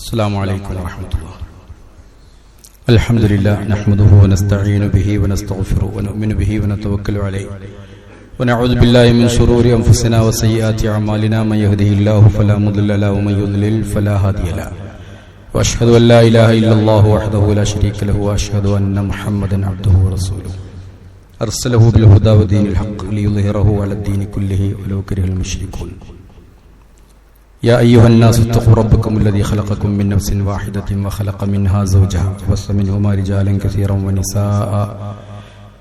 السلام عليكم ورحمة الله. الحمد لله نحمده ونستعين به ونستغفره ونؤمن به ونتوكل عليه ونعوذ بالله من شرور أنفسنا وسيئات أعمالنا من يهده الله فلا مضل له ومن يضلل فلا هادي له وأشهد أن لا إله إلا الله وحده لا شريك له وأشهد أن محمدا عبده ورسوله أرسله بالهدى ودين الحق ليظهره على الدين كله ولو كره المشركون. يا أيها الناس اتقوا ربكم الذي خلقكم من نفس واحدة وخلق منها زوجها وبث منهما رجالا كثيرا ونساء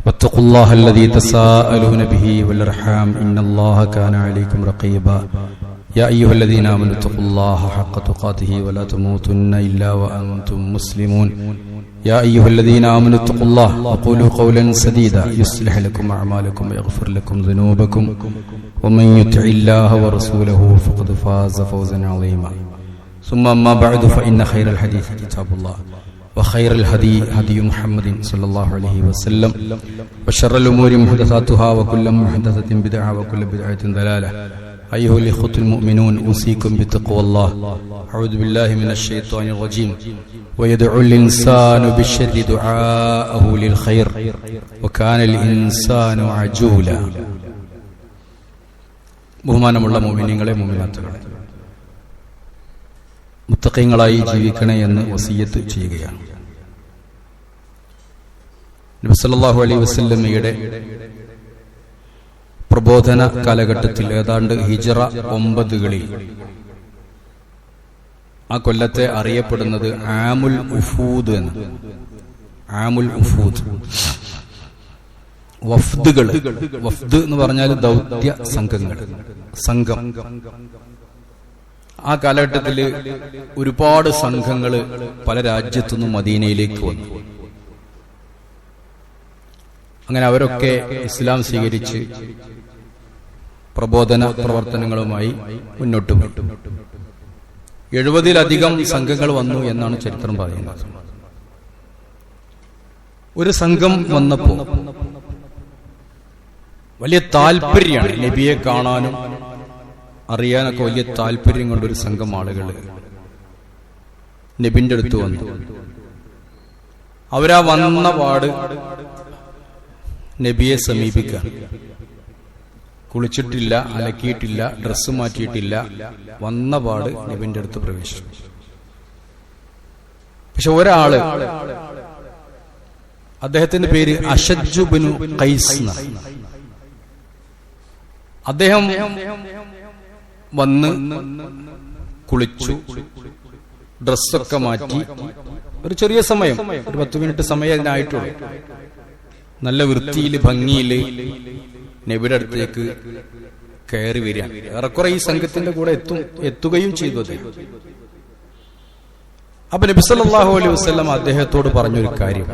واتقوا الله الذي تساءلون به والأرحام إن الله كان عليكم رقيبا. يا أيها الذين آمنوا اتقوا الله حق تقاته ولا تموتن إلا وأنتم مسلمون. يا أيها الذين آمنوا اتقوا الله وقولوا قولا سديدا يصلح لكم أعمالكم ويغفر لكم ذنوبكم ومن يطع الله ورسوله فقد فاز فوزا عظيما. ثم أما بعد فإن خير الحديث كتاب الله وخير الهدي هدي محمد صلى الله عليه وسلم وشر الأمور محدثاتها وكل محدثة بدعة وكل بدعة ضلالة. أيها الإخوة المؤمنون أوصيكم بتقوى الله. أعوذ بالله من الشيطان الرجيم. ويدعو الإنسان بالشر دعاءه للخير وكان الإنسان عجولا. ബഹുമാനമുള്ള മുഅ്മിനീങ്ങളെ മുഅ്മിനാത്തുകളെ, മുത്തഖീങ്ങളായി ജീവിക്കണേ എന്ന് വസിയ്യത്ത് ചെയ്യുകയാണ്. നബി സല്ലല്ലാഹു അലൈഹി വസല്ലമയുടെ പ്രബോധന കാലഘട്ടത്തിൽ ഏതാണ്ട് ഹിജ്റ 9 ആ കൊല്ലത്തെ അറിയപ്പെടുന്നത് ആമുൽ ഉഫൂദ് എന്ന്. ആമുൽ ഉഫൂദ്, വഫ്ദുകൾ. വഫ്ദ് എന്ന് പറഞ്ഞാൽ ദൗത്യ സംഘങ്ങൾ, സംഘം. ആ കാലഘട്ടത്തിൽ ഒരുപാട് സംഘങ്ങൾ പല രാജ്യത്തുനിന്നും മദീനയിലേക്ക് വന്നു. അങ്ങനെ അവരൊക്കെ ഇസ്ലാം സ്വീകരിച്ച് പ്രബോധന പ്രവർത്തനങ്ങളുമായി മുന്നോട്ട് പോയി. 70-ലധികം സംഘങ്ങൾ വന്നു എന്നാണ് ചരിത്രം പറയുന്നത്. ഒരു സംഘം വന്നപ്പോൾ വലിയ താല്പര്യമാണ്, നബിയെ കാണാനും അറിയാനൊക്കെ വലിയ താല്പര്യം കൊണ്ടൊരു സംഘം ആളുകൾ നബിന്റെ അടുത്ത് വന്നു. അവരാ വന്ന പാട് നബിയെ സമീപിക്കാൻ, കുളിച്ചിട്ടില്ല, അലക്കിയിട്ടില്ല, ഡ്രസ്സ് മാറ്റിയിട്ടില്ല, വന്ന പാട് നബിന്റെ അടുത്ത് പ്രവേശിച്ചു. പക്ഷെ ഒരാള്, അദ്ദേഹത്തിന്റെ പേര് അശജ്ജു ബിനു ഖൈസ് എന്നാണ്. അദ്ദേഹം വന്ന് കുളിച്ചു, ഡ്രസ്സൊക്കെ മാറ്റി. ഒരു ചെറിയ സമയം, ഒരു 10 മിനിറ്റ് സമയം അതിനായിട്ടുള്ളൂ. നല്ല വൃത്തിയില് ഭംഗിയില് നബിയുടെ അടുത്തേക്ക് കയറി വരിക. ഏറെക്കുറെ ഈ സംഘത്തിന്റെ കൂടെ എത്തുകയും ചെയ്തു അദ്ദേഹം. അപ്പൊ നബി സല്ലല്ലാഹു അലൈഹി വസല്ലം അദ്ദേഹത്തോട് പറഞ്ഞൊരു കാര്യം.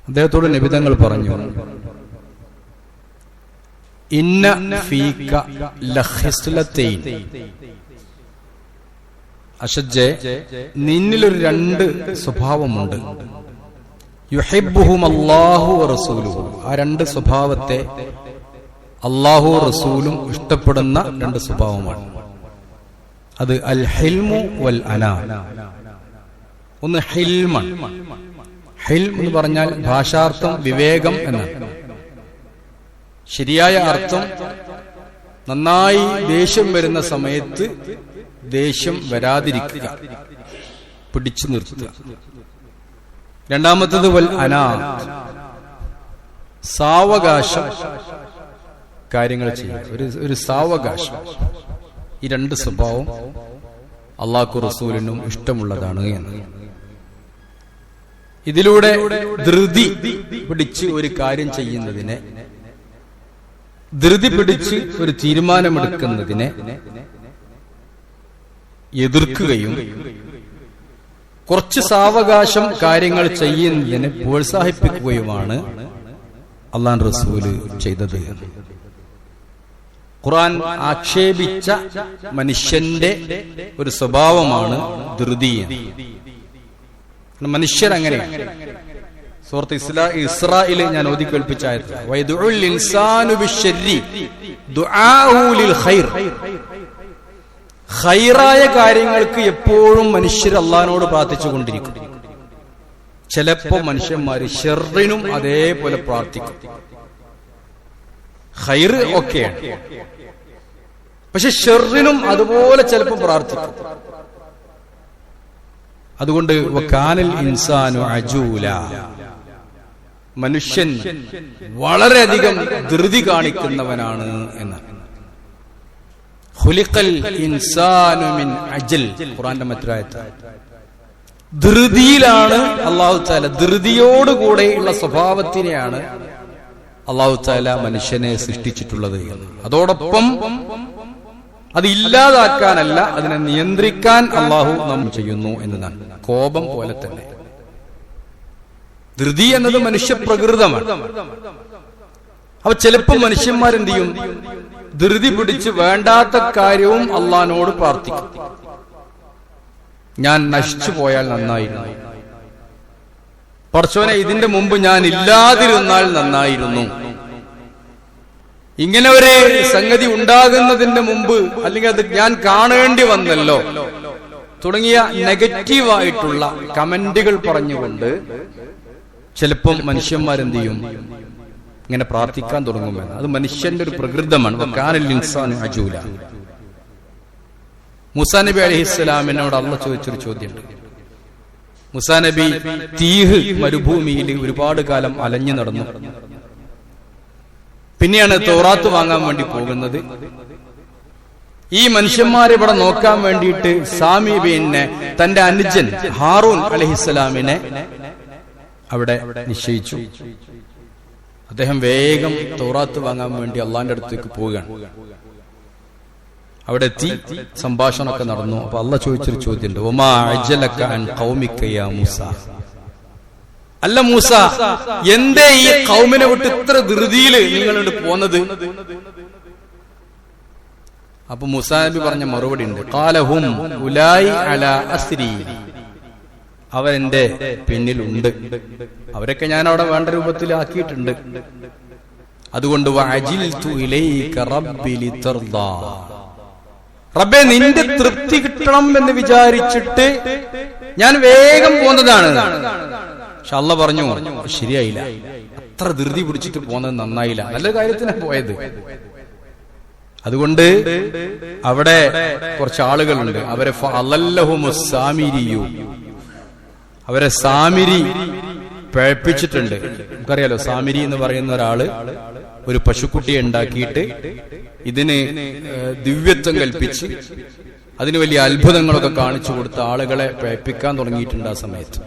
അദ്ദേഹത്തോട് നബിതങ്ങൾ പറഞ്ഞു, ഇന്ന ഫീക ലഖിസ്ലതൈൻ. അശജ്ജെ, നിന്നിലൊരു 2 സ്വഭാവമുണ്ട്. യുഹിബ്ബുഹും അല്ലാഹു വറസൂലുഹു. ആ 2 സ്വഭാവത്തെ അല്ലാഹു റസൂലും ഇഷ്ടപ്പെടുന്ന 2 സ്വഭാവമാണ്. അത് അൽ ഹിൽമു വൽ അനാ. ഒന്ന് ഹിൽമൻ. ഹിൽം എന്ന് പറഞ്ഞാൽ ഭാഷാർത്ഥം വിവേകം എന്നാണ്. ശരിയായ അർത്ഥം നന്നായി ദേഷ്യം വരുന്ന സമയത്ത് ദേഷ്യം വരാതിരിക്കുക, പിടിച്ചു നിർത്തുക. രണ്ടാമത്തത് വൽ അനാ, സാവകാശം കാര്യങ്ങൾ ചെയ്യുക, ഒരു സാവകാശം. ഈ 2 സ്വഭാവം അല്ലാഹു റസൂലിനും ഇഷ്ടമുള്ളതാണ് എന്ന്. ഇതിലൂടെ ധൃതി പിടിച്ച് ഒരു കാര്യം ചെയ്യുന്നതിനെ, ധൃതി പിടിച്ച് ഒരു തീരുമാനമെടുക്കുന്നതിനെ എതിർക്കുകയും കുറച്ച് സാവകാശം കാര്യങ്ങൾ ചെയ്യുന്നതിനെ പ്രോത്സാഹിപ്പിക്കുകയുമാണ് അല്ലാഹു റസൂല് ചെയ്തത്. ഖുർആൻ ആക്ഷേപിച്ച മനുഷ്യന്റെ ഒരു സ്വഭാവമാണ് ധൃതി. മനുഷ്യരങ്ങനെയാണ്. സൂറത്ത് ഇസ്രായിൽ ഞാൻ ഓതി കേൾപ്പിച്ച ആയത്ത്, വയദുഉൽ ഇൻസാനു ബിശ്ശർരി ദുആഉ ലിൽ ഖൈർ. ഖൈറായ കാര്യങ്ങൾക്ക് എപ്പോഴും മനുഷ്യർ അള്ളാഹിനോട് പ്രാർത്ഥിച്ചുകൊണ്ടിരിക്കും. ചിലപ്പോ മനുഷ്യന്മാര് ഷർറിനും അതേപോലെ പ്രാർത്ഥിക്കും. ഖൈർ ഒക്കെയാണ്, പക്ഷെ ഷർറിനും അതുപോലെ ചിലപ്പോൾ പ്രാർത്ഥിക്കും. അതുകൊണ്ട് വകാനൽ ഇൻസാനു അജൂല, മനുഷ്യൻ വളരെയധികം ധൃതി കാണിക്കുന്നവനാണ് എന്നാണ്. ഖുലിഖൽ ഇൻസാനു മിൻ അജൽ, ഖുർആന്റെ മറ്റൊരായത്ത്. ധൃതിയിലാണ് അല്ലാഹു തആല, ധൃതിയോടുകൂടെയുള്ള സ്വഭാവത്തിനെയാണ് അല്ലാഹു തആല മനുഷ്യനെ സൃഷ്ടിച്ചിട്ടുള്ളത്. അതോടൊപ്പം അത് ഇല്ലാതാക്കാനല്ല, അതിനെ നിയന്ത്രിക്കാൻ അല്ലാഹു നാം ചെയ്യുന്നു എന്നതാണ്. കോപം പോലെ തന്നെ ധൃതി എന്നത് മനുഷ്യപ്രകൃതമാണ്. അപ്പൊ ചിലപ്പോൾ മനുഷ്യന്മാരെന്ത് ചെയ്യും? ധൃതി പിടിച്ച് വേണ്ടാത്ത കാര്യവും അള്ളാഹിനോട് പ്രാർത്ഥിക്കും. ഞാൻ നശിച്ചു പോയാൽ നന്നായിരുന്നു, പടച്ചോനെ ഇതിന്റെ മുമ്പ് ഞാൻ ഇല്ലാതിരുന്നാൽ നന്നായിരുന്നു, ഇങ്ങനെ ഒരു സംഗതി ഉണ്ടാകുന്നതിന്റെ മുമ്പ് അല്ലെങ്കിൽ അത് ഞാൻ കാണേണ്ടി വന്നല്ലോ തുടങ്ങിയ നെഗറ്റീവായിട്ടുള്ള കമന്റുകൾ പറഞ്ഞുകൊണ്ട് ചിലപ്പം മനുഷ്യന്മാരെന്ത് ചെയ്യും? ഇങ്ങനെ പ്രാർത്ഥിക്കാൻ തുടങ്ങുമെന്ന്. അത് മനുഷ്യന്റെ ഒരു പ്രകൃതമാണ്. വകാനൽ ഇൻസാനു അജൂല. മൂസാ നബി അലൈഹിസ്സലാമിനോട് അല്ലാഹ് ചോദിച്ചൊരു ചോദ്യമുണ്ട്. മൂസാ നബി തീഹ് മരുഭൂമിയിൽ ഒരുപാട് കാലം അലഞ്ഞു നടന്നു. പിന്നെയാണ് തൗറാത്ത് വാങ്ങാൻ വേണ്ടി പോകുന്നത്. ഈ മനുഷ്യന്മാരെ ഇവിടെ നോക്കാൻ വേണ്ടിയിട്ട് സാമീബിനെ, തന്റെ അനുജൻ ഹാറൂൻ അലൈഹിസ്സലാമിനെ അവിടെ നിശ്ചയിച്ചു. അദ്ദേഹം വേഗം തൗറാത്ത് വാങ്ങാൻ വേണ്ടി അള്ളാന്റെ അടുത്തേക്ക് പോവുകയാണ്. അവിടെ എത്തി സംഭാഷണമൊക്കെ നടന്നു. അപ്പൊ അള്ളാഹ് ചോദിച്ചൊരു ചോദ്യമുണ്ട്. വമാ അജലക അൻ ഖൗമിക യാ മൂസ, അല്ല മൂസ, എന്തേ ഈ ഖൗമിനെ വിട്ട് ഇത്ര ധൃതിയിൽ നിങ്ങളോട് പോന്നത്? അപ്പൊ മൂസാ നബി പറഞ്ഞ മറുപടി ഉണ്ട്. ഖാലഹും ഉലായി അലാ അസ്രി, അവരെന്റെ പിന്നിലുണ്ട്, അവരൊക്കെ ഞാൻ അവിടെ വേണ്ട രൂപത്തിലാക്കിയിട്ടുണ്ട്. അതുകൊണ്ട് വഅജിൽതു ഇലൈക റബ്ബി ലിതർദാ, റബ്ബേ നിന്റെ തൃപ്തി കിട്ടണം എന്ന് വിചാരിച്ചിട്ട് ഞാൻ വേഗം പോന്നതാണ്. പക്ഷെ അല്ലാഹ് പറഞ്ഞു ശരിയായില്ല, അത്ര ധൃതി പിടിച്ചിട്ട് പോന്നത് നന്നായില്ല, നല്ല കാര്യത്തിനാണ് പോയത്. അതുകൊണ്ട് അവിടെ കുറച്ച് ആളുകളുണ്ട്, അവരെ ഫഅലല്ലഹുമുസ് സാമിരിയു, അവരെ സാമിരി പഴപ്പിച്ചിട്ടുണ്ട്. നമുക്കറിയാലോ, സാമിരി എന്ന് പറയുന്ന ഒരാള് ഒരു പശുക്കുട്ടിയെ ഉണ്ടാക്കിയിട്ട് ഇതിന് ദിവ്യത്വം കൽപ്പിച്ച് അതിന് വലിയ അത്ഭുതങ്ങളൊക്കെ കാണിച്ചു കൊടുത്ത ആളുകളെ പഴപ്പിക്കാൻ തുടങ്ങിയിട്ടുണ്ട്. ആ സമയത്ത്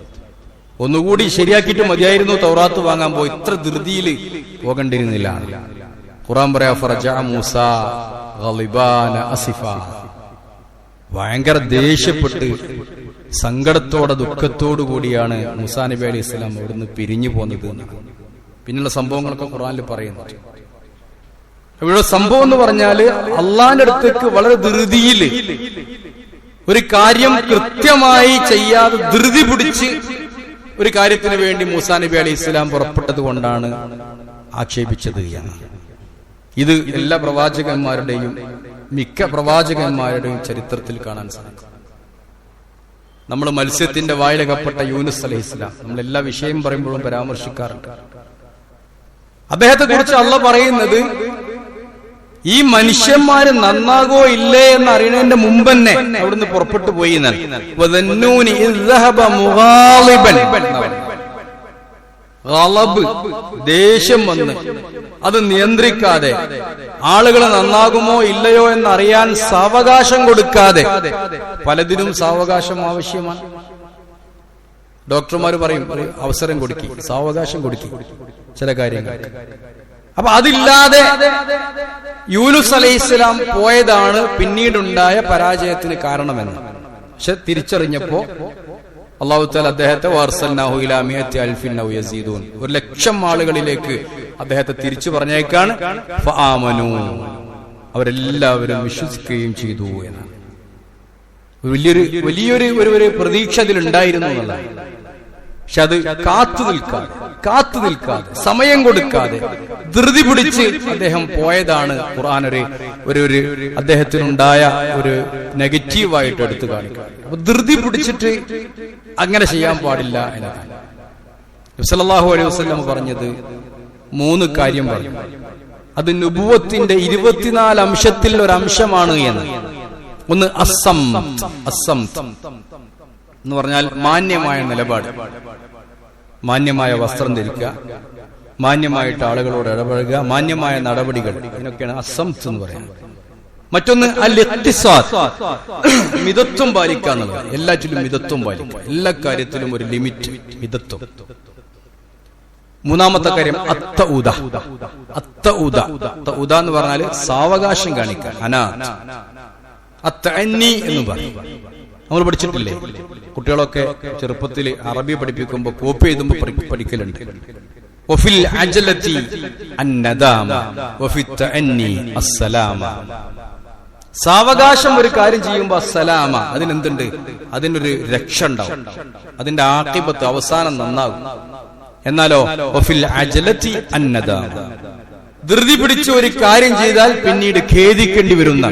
ഒന്നുകൂടി ശരിയാക്കിയിട്ട് മതിയായിരുന്നു തൗറാത്ത് വാങ്ങാൻ പോയി, ഇത്ര ധൃതിയിൽ പോകേണ്ടിരുന്നില്ല. ഖുർആൻ പറയാ ഫറജഅ മൂസ ഗളിബാന അസിഫ, ഭയങ്കര ദേഷ്യപ്പെട്ട് സങ്കടത്തോടെ ദുഃഖത്തോടു കൂടിയാണ് മൂസാ നബി അലൈഹി സ്വലാം അവിടുന്ന് പിരിഞ്ഞു പോന്നത്. പിന്നുള്ള സംഭവങ്ങളൊക്കെ ഖുർആനിൽ പറയുന്നുണ്ട്. ഇവിടെ സംഭവം എന്ന് പറഞ്ഞാല് അള്ളാന്റെ അടുത്തേക്ക് വളരെ ധൃതിയിൽ ഒരു കാര്യം കൃത്യമായി ചെയ്യാതെ ധൃതി പിടിച്ച് ഒരു കാര്യത്തിന് വേണ്ടി മൂസാ നബി അലൈഹി സ്വലാം പുറപ്പെട്ടത് കൊണ്ടാണ് ആക്ഷേപിച്ചത്. ഇത് എല്ലാ പ്രവാചകന്മാരുടെയും മിക്ക പ്രവാചകന്മാരുടെയും ചരിത്രത്തിൽ കാണാൻ സാധിക്കും. നമ്മൾ മത്സ്യത്തിന്റെ വായിലകപ്പെട്ട യൂനുസ് അലൈഹിസ്സലാം നമ്മൾ എല്ലാ വിഷയം പറയുമ്പോഴും പരാമർശിക്കാറുണ്ട്. അദ്ദേഹത്തെ കുറിച്ച് അള്ളാഹ് പറയുന്നത് ഈ മനുഷ്യന്മാര് നന്നാകോ ഇല്ലേ എന്ന് അറിയുന്നതിന്റെ മുമ്പ് തന്നെ അവിടുന്ന് പുറപ്പെട്ടു പോയി. ദേഷ്യം വന്ന് അത് നിയന്ത്രിക്കാതെ, ആളുകൾ നന്നാകുമോ ഇല്ലയോ എന്നറിയാൻ സാവകാശം കൊടുക്കാതെ, പലതിനും സാവകാശം ആവശ്യമാണ്. ഡോക്ടർമാർ പറയും അവസരം കൊടുക്കി, സാവകാശം കൊടുക്കി ചില കാര്യങ്ങൾ. അപ്പൊ അതില്ലാതെ യൂനുസ് അലൈഹിസ്സലാം പോയതാണ് പിന്നീടുണ്ടായ പരാജയത്തിന് കാരണമെന്ന്. പക്ഷെ തിരിച്ചറിഞ്ഞപ്പോ അല്ലാഹു തആല അദ്ദേഹത്തെ വഅർസൽനാഹു ഇലാ മിഅത്തി അൽഫിൻ ഔ യസീദൂൻ, 1,00,000 ആളുകളിലേക്ക് അദ്ദേഹത്തെ തിരിച്ചു പറഞ്ഞേക്കാണ്. ഫആമനൂ, അവരെല്ലാവരും വിശ്വസിക്കുകയും ചെയ്തു എന്നാണ്. വലിയൊരു പ്രതീക്ഷ അതിലുണ്ടായിരുന്നു എന്നുള്ളതാണ്. പക്ഷെ അത് കാത്തു നിൽക്കാതെ കാത്തു നിൽക്കാതെ, സമയം കൊടുക്കാതെ ധൃതി പിടിച്ച് അദ്ദേഹം പോയതാണ് ഖുർആൻ ഒരു അദ്ദേഹത്തിനുണ്ടായ ഒരു നെഗറ്റീവായിട്ട് എടുത്തു കാണിക്കുക. അപ്പൊ ധൃതി പിടിച്ചിട്ട് അങ്ങനെ ചെയ്യാൻ പാടില്ല എന്നതാണ് നബി സല്ലല്ലാഹു അലൈഹി വസല്ലം പറഞ്ഞത്. 3 കാര്യം പറഞ്ഞു. അത് നുബുവത്തിന്റെ 24 അംശത്തിൽ ഒരു അംശമാണ് എന്ന്. ഒന്ന് അസ്സംത് എന്ന് പറഞ്ഞാൽ മാന്യമായ നിലപാട്, മാന്യമായ വസ്ത്രം ധരിക്കുക, മാന്യമായിട്ട് ആളുകളോട് ഇടപഴകുക, മാന്യമായ നടപടികൾ, ഇതിനൊക്കെയാണ് അസ്സംത് എന്ന് പറയുന്നത്. മറ്റൊന്ന് അൽ-ഇഖ്തിസാദ്, മിതത്വം പാലിക്കുക എന്നുള്ളത്. എല്ലാറ്റിലും മിതത്വം പാലിക്കുക, എല്ലാ കാര്യത്തിലും ഒരു ലിമിറ്റ്, മിതത്വം. 3-ാമത്തെ കാര്യം അത്തഉദ എന്ന് പറഞ്ഞാൽ സാവകാശം കാണിക്കുക, അത്തഅന്നി എന്ന് പറയും. നമ്മൾ പഠിച്ചിട്ടില്ലേ, കുട്ടികളൊക്കെ ചെറുപ്പത്തിൽ അറബി പഠിപ്പിക്കുമ്പോൾ കോപ്പി എഴുതുമ്പോൾ പഠിക്കലുണ്ട്. വഫിൽ അജലതി അന്നദാമ വഫി തഅന്നി അസ്സലാമ. സാവകാശം ഒരു കാര്യം ചെയ്യുമ്പോൾ അസ്സലാമ, അതിനെന്തുണ്ട്? അതിനൊരു രക്ഷ ഉണ്ടാവും, അതിന്റെ ആഖിബത്ത് അവസാനം നന്നാകും. എന്നാലോ വഫിൽ അജലതി അന്നദാമ, ധൃതി പിടിച്ച് ഒരു കാര്യം ചെയ്താൽ പിന്നീട് ഖേദിക്കേണ്ടി വരുന്ന,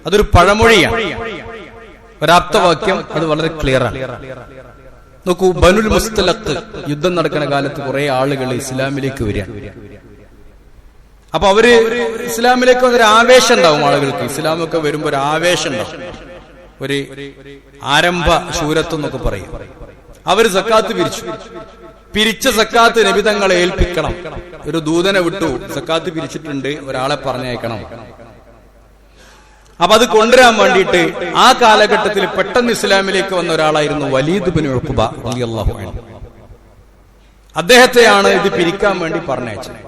അതൊരു പഴമൊഴിയാണ്, ഒരാപ്തവാക്യം. അത് വളരെ ക്ലിയർ ആണ്. നോക്കൂ, ബനുൽ മുസ്തലഖ് യുദ്ധം നടക്കുന്ന കാലത്ത് കുറെ ആളുകൾ ഇസ്ലാമിലേക്ക് വരികയാണ്. അപ്പൊ അവര് ഇസ്ലാമിലേക്ക് വന്നൊരു ആവേശം ഉണ്ടാവും ആളുകൾക്ക്. ഇസ്ലാമൊക്കെ വരുമ്പോ ഒരു ആവേശം ഉണ്ടാവും, ഒരു ആരംഭ ശൂരത്വം എന്നൊക്കെ പറയും. അവര് സക്കാത്ത് പിരിച്ച സക്കാത്ത് നബി തങ്ങളെ ഏൽപ്പിക്കണം. ഒരു ദൂതനെ വിട്ടു, സക്കാത്ത് പിരിച്ചിട്ടുണ്ട്, ഒരാളെ പറഞ്ഞയക്കണം. അപ്പൊ അത് കൊണ്ടുവരാൻ വേണ്ടിയിട്ട് ആ കാലഘട്ടത്തിൽ പെട്ടെന്ന് ഇസ്ലാമിലേക്ക് വന്ന ഒരാളായിരുന്നു വലീദ് ബിൻ ഉഖ്ബ റളിയല്ലാഹു അൻഹു. അദ്ദേഹത്തെയാണ് ഇത് പിരിക്കാൻ വേണ്ടി പറഞ്ഞയച്ചത്.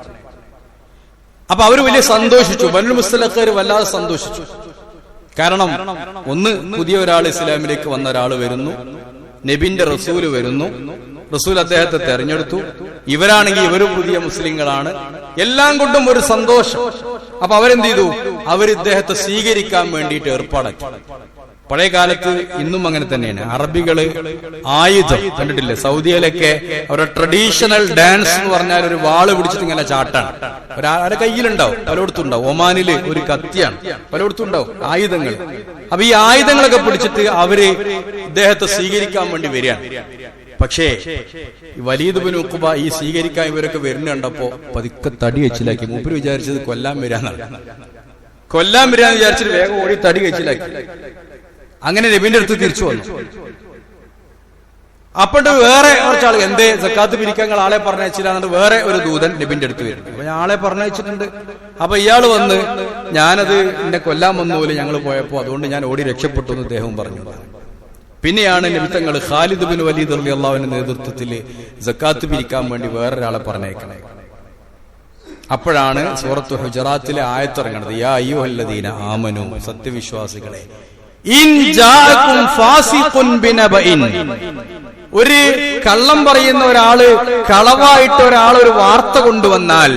അപ്പൊ അവര് വലിയ സന്തോഷിച്ചു, ബനുൽ മുസ്തലഖ് വല്ലാതെ സന്തോഷിച്ചു. കാരണം ഒന്ന്, പുതിയ ഒരാൾ ഇസ്ലാമിലേക്ക് വന്ന ഒരാൾ വരുന്നു, നബിന്റെ റസൂല് വരുന്നു, റസൂൽ അദ്ദേഹത്തെ തെരഞ്ഞെടുത്തു, ഇവരാണെങ്കിൽ ഇവരും പുതിയ മുസ്ലിങ്ങളാണ്, എല്ലാം കൊണ്ടും ഒരു സന്തോഷം. അപ്പൊ അവരെന്ത് ചെയ്തു? അവർ ഇദ്ദേഹത്തെ സ്വീകരിക്കാൻ വേണ്ടിയിട്ട് ഏർപ്പാടാക്കി. പഴയ കാലത്ത് ഇന്നും അങ്ങനെ തന്നെയാണ്. അറബികള് ആയുധം കണ്ടിട്ടില്ലേ? സൗദിയിലൊക്കെ അവരുടെ ട്രഡീഷണൽ ഡാൻസ് എന്ന് പറഞ്ഞാൽ ഒരു വാള് പിടിച്ചിട്ട് ഇങ്ങനെ ചാട്ടാണ്. ഒരാളുടെ കയ്യിലുണ്ടാവും, പലയിടത്തും ഉണ്ടാവും. ഒമാനില് ഒരു കത്തിയാണ്, പലയിടത്തും ഉണ്ടാവും ആയുധങ്ങൾ. അപ്പൊ ഈ ആയുധങ്ങളൊക്കെ പിടിച്ചിട്ട് അവര് ഇദ്ദേഹത്തെ സ്വീകരിക്കാൻ വേണ്ടി വരികയാണ്. പക്ഷേ വലീദ് ബിൻ ഉഖ്ബ ഈ സ്വീകരിക്കാൻ ഇവരൊക്കെ വരുന്ന കണ്ടപ്പോ പതുക്കെ തടി വെച്ചിലാക്കി. മൂപ്പര് വിചാരിച്ചത് കൊല്ലാൻ വരാന്നാണ് വിചാരിച്ചിട്ട് വേഗം ഓടി തടി വെച്ചിലാക്കി. അങ്ങനെ നബിന്റെ അടുത്ത് തിരിച്ചു വന്നു. അപ്പോട്ട് വേറെ കുറച്ചാൾ എന്തേ സക്കാത്ത് പിരിക്കാൻ ആളെ പറഞ്ഞയച്ചില്ല, വേറെ ഒരു ദൂതൻ നബിന്റെ അടുത്ത് വരുന്നു. അപ്പൊ ഞാൻ ആളെ പറഞ്ഞയച്ചിട്ടുണ്ട്. അപ്പൊ ഇയാള് വന്ന് ഞാനത് എന്നെ കൊല്ലാൻ വന്നു പോലെ ഞങ്ങൾ പോയപ്പോ, അതുകൊണ്ട് ഞാൻ ഓടി രക്ഷപ്പെട്ടു എന്ന് അദ്ദേഹം പറഞ്ഞു. പിന്നെയാണ് നബി തങ്ങൾ ഖാലിദ് ബിൻ വലീദ് റളിയല്ലാഹുവിന്റെ നേതൃത്വത്തിൽ സക്കാത്ത് പിരിക്കാൻ വേണ്ടി വേറൊരാളെ പറഞ്ഞയക്കണേ. അപ്പോഴാണ് സൂറത്ത് ഹുജറാത്തിലെ ആയത്തിറങ്ങുന്നത്, യാ അയ്യുഹല്ലദീന ആമനു, സത്യവിശ്വാസികളെ, ഇൻ ജാഅകും ഫാസിഖുൻ ബിനബഇൻ, ഒരു കള്ളം പറയുന്ന ഒരാള്, കളവായിട്ട് ഒരാൾ ഒരു വാർത്ത കൊണ്ടുവന്നാൽ,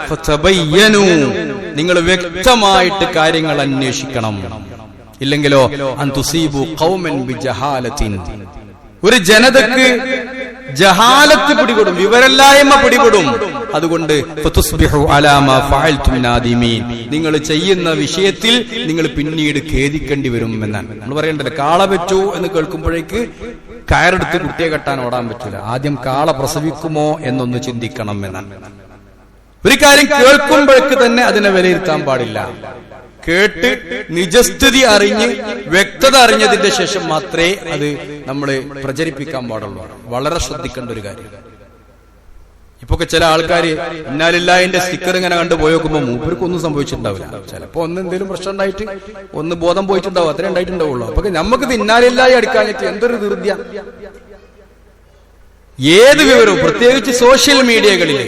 ഫതബയ്യനു, നിങ്ങൾ വ്യക്തമായിട്ട് കാര്യങ്ങൾ അന്വേഷിക്കണം. ഇല്ലെങ്കിലോ അൻതുസീബു ഖൗമൻ ബിജഹാലത്തിൻ, ഒരു ജനതക്ക് ജഹാലത്ത് പിടിപെടും, വിവരല്ലായ്മ പിടിപെടും. അതുകൊണ്ട് ഫതുസ്ബിഹു അലാ മാ ഫഅൽതും നാദിമീൻ, നിങ്ങൾ ചെയ്യുന്ന വിഷയത്തിൽ നിങ്ങൾ പിന്നീട് ഖേദിക്കേണ്ടി വരും എന്നാണ്. നമ്മൾ പറയണ്ടല്ലോ, കാള പറ്റൂ എന്ന് കേൾക്കുമ്പോഴേക്ക് കയറെടുത്ത് കുട്ടിയെ കെട്ടാൻ ഓടാൻ പറ്റില്ല. ആദ്യം കാള പ്രസവിക്കുമോ എന്നൊന്ന് ചിന്തിക്കണം എന്നാണ്. ഒരു കാര്യം കേൾക്കുമ്പോഴേക്ക് തന്നെ അതിനെ വിലയിരുത്താൻ പാടില്ല. കേട്ട് നിജസ്ഥിതി അറിഞ്ഞ് വ്യക്തത അറിഞ്ഞതിന്റെ ശേഷം മാത്രമേ അത് നമ്മൾ പ്രചരിപ്പിക്കാൻ പാടുള്ളൂ. വളരെ ശ്രദ്ധിക്കേണ്ട ഒരു കാര്യം. ഇപ്പൊക്കെ ചില ആൾക്കാര് ഇന്നാലില്ലാഹിന്റെ സ്റ്റിക്കർ ഇങ്ങനെ കണ്ടു പോയി നോക്കുമ്പോ മൂപ്പർക്കൊന്നും സംഭവിച്ചിട്ടുണ്ടാവില്ല. ചിലപ്പോ എന്തെങ്കിലും പ്രശ്നം ഉണ്ടായിട്ട് ഒന്ന് ബോധം പോയിട്ടുണ്ടാവും, അത്രേ ഉണ്ടായിട്ടുണ്ടാവുള്ളൂ. അപ്പൊ നമുക്കിത് ഇന്നാലില്ലാഹി അടിക്കാഞ്ഞിട്ട് എന്തൊരു ധൃതിയ. ഏത് വിവരവും, പ്രത്യേകിച്ച് സോഷ്യൽ മീഡിയകളിൽ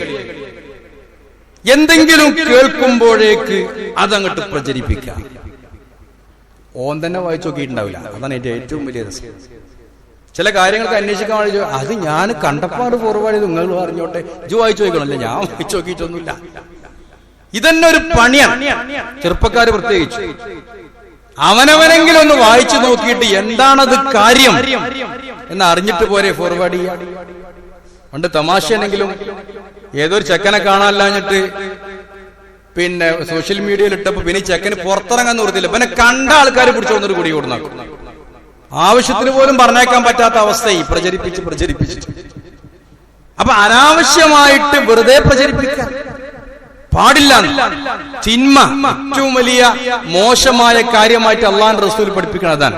എന്തെങ്കിലും കേൾക്കുമ്പോഴേക്ക് അതങ്ങോട്ട് പ്രചരിപ്പിക്കാം. ഓൻ തന്നെ വായിച്ചു നോക്കിയിട്ടുണ്ടാവില്ല. അതാണ് എന്റെ ഏറ്റവും വലിയ രസം. ചില കാര്യങ്ങൾക്ക് അന്വേഷിക്കാൻ വേണ്ടി അത് ഞാൻ കണ്ടപ്പാട് ഫോർവേഡ് ചെയ്ത് നിങ്ങൾ അറിഞ്ഞോട്ടെ, ഇജ് വായിച്ചു നോക്കണല്ലേ, ഞാൻ വായിച്ചു നോക്കിയിട്ടൊന്നുമില്ല. ഇതന്നെ ഒരു പണിയാണ്. ചെറുപ്പക്കാര് പ്രത്യേകിച്ച് അവനവനെങ്കിലും ഒന്ന് വായിച്ചു നോക്കിയിട്ട് എന്താണത് കാര്യം എന്ന് അറിഞ്ഞിട്ട് പോരെ ഫോർവേഡ് ചെയ്യാൻ. പണ്ട് തമാശയാണെങ്കിലും ഏതൊരു ചെക്കനെ കാണാനില്ലാഞ്ഞിട്ട് പിന്നെ സോഷ്യൽ മീഡിയയിൽ ഇട്ടപ്പോ പിന്നെ ചെക്കന് പുറത്തിറങ്ങാൻ നിർത്തില്ല. പിന്നെ കണ്ട ആൾക്കാർ പിടിച്ചോന്നൊരു കൂടി കൊടുന്നാക്കും. ആവശ്യത്തിന് പോലും പറഞ്ഞേക്കാൻ പറ്റാത്ത അവസ്ഥയായി പ്രചരിപ്പിച്ച്. അപ്പൊ അനാവശ്യമായിട്ട് വെറുതെ പ്രചരിപ്പിക്കാൻ പാടില്ല. തിന്മ ഏറ്റവും വലിയ മോശമായ കാര്യമായിട്ട് അള്ളാഹുവിന്റെ റസൂൽ പഠിപ്പിക്കുന്നതാണ്.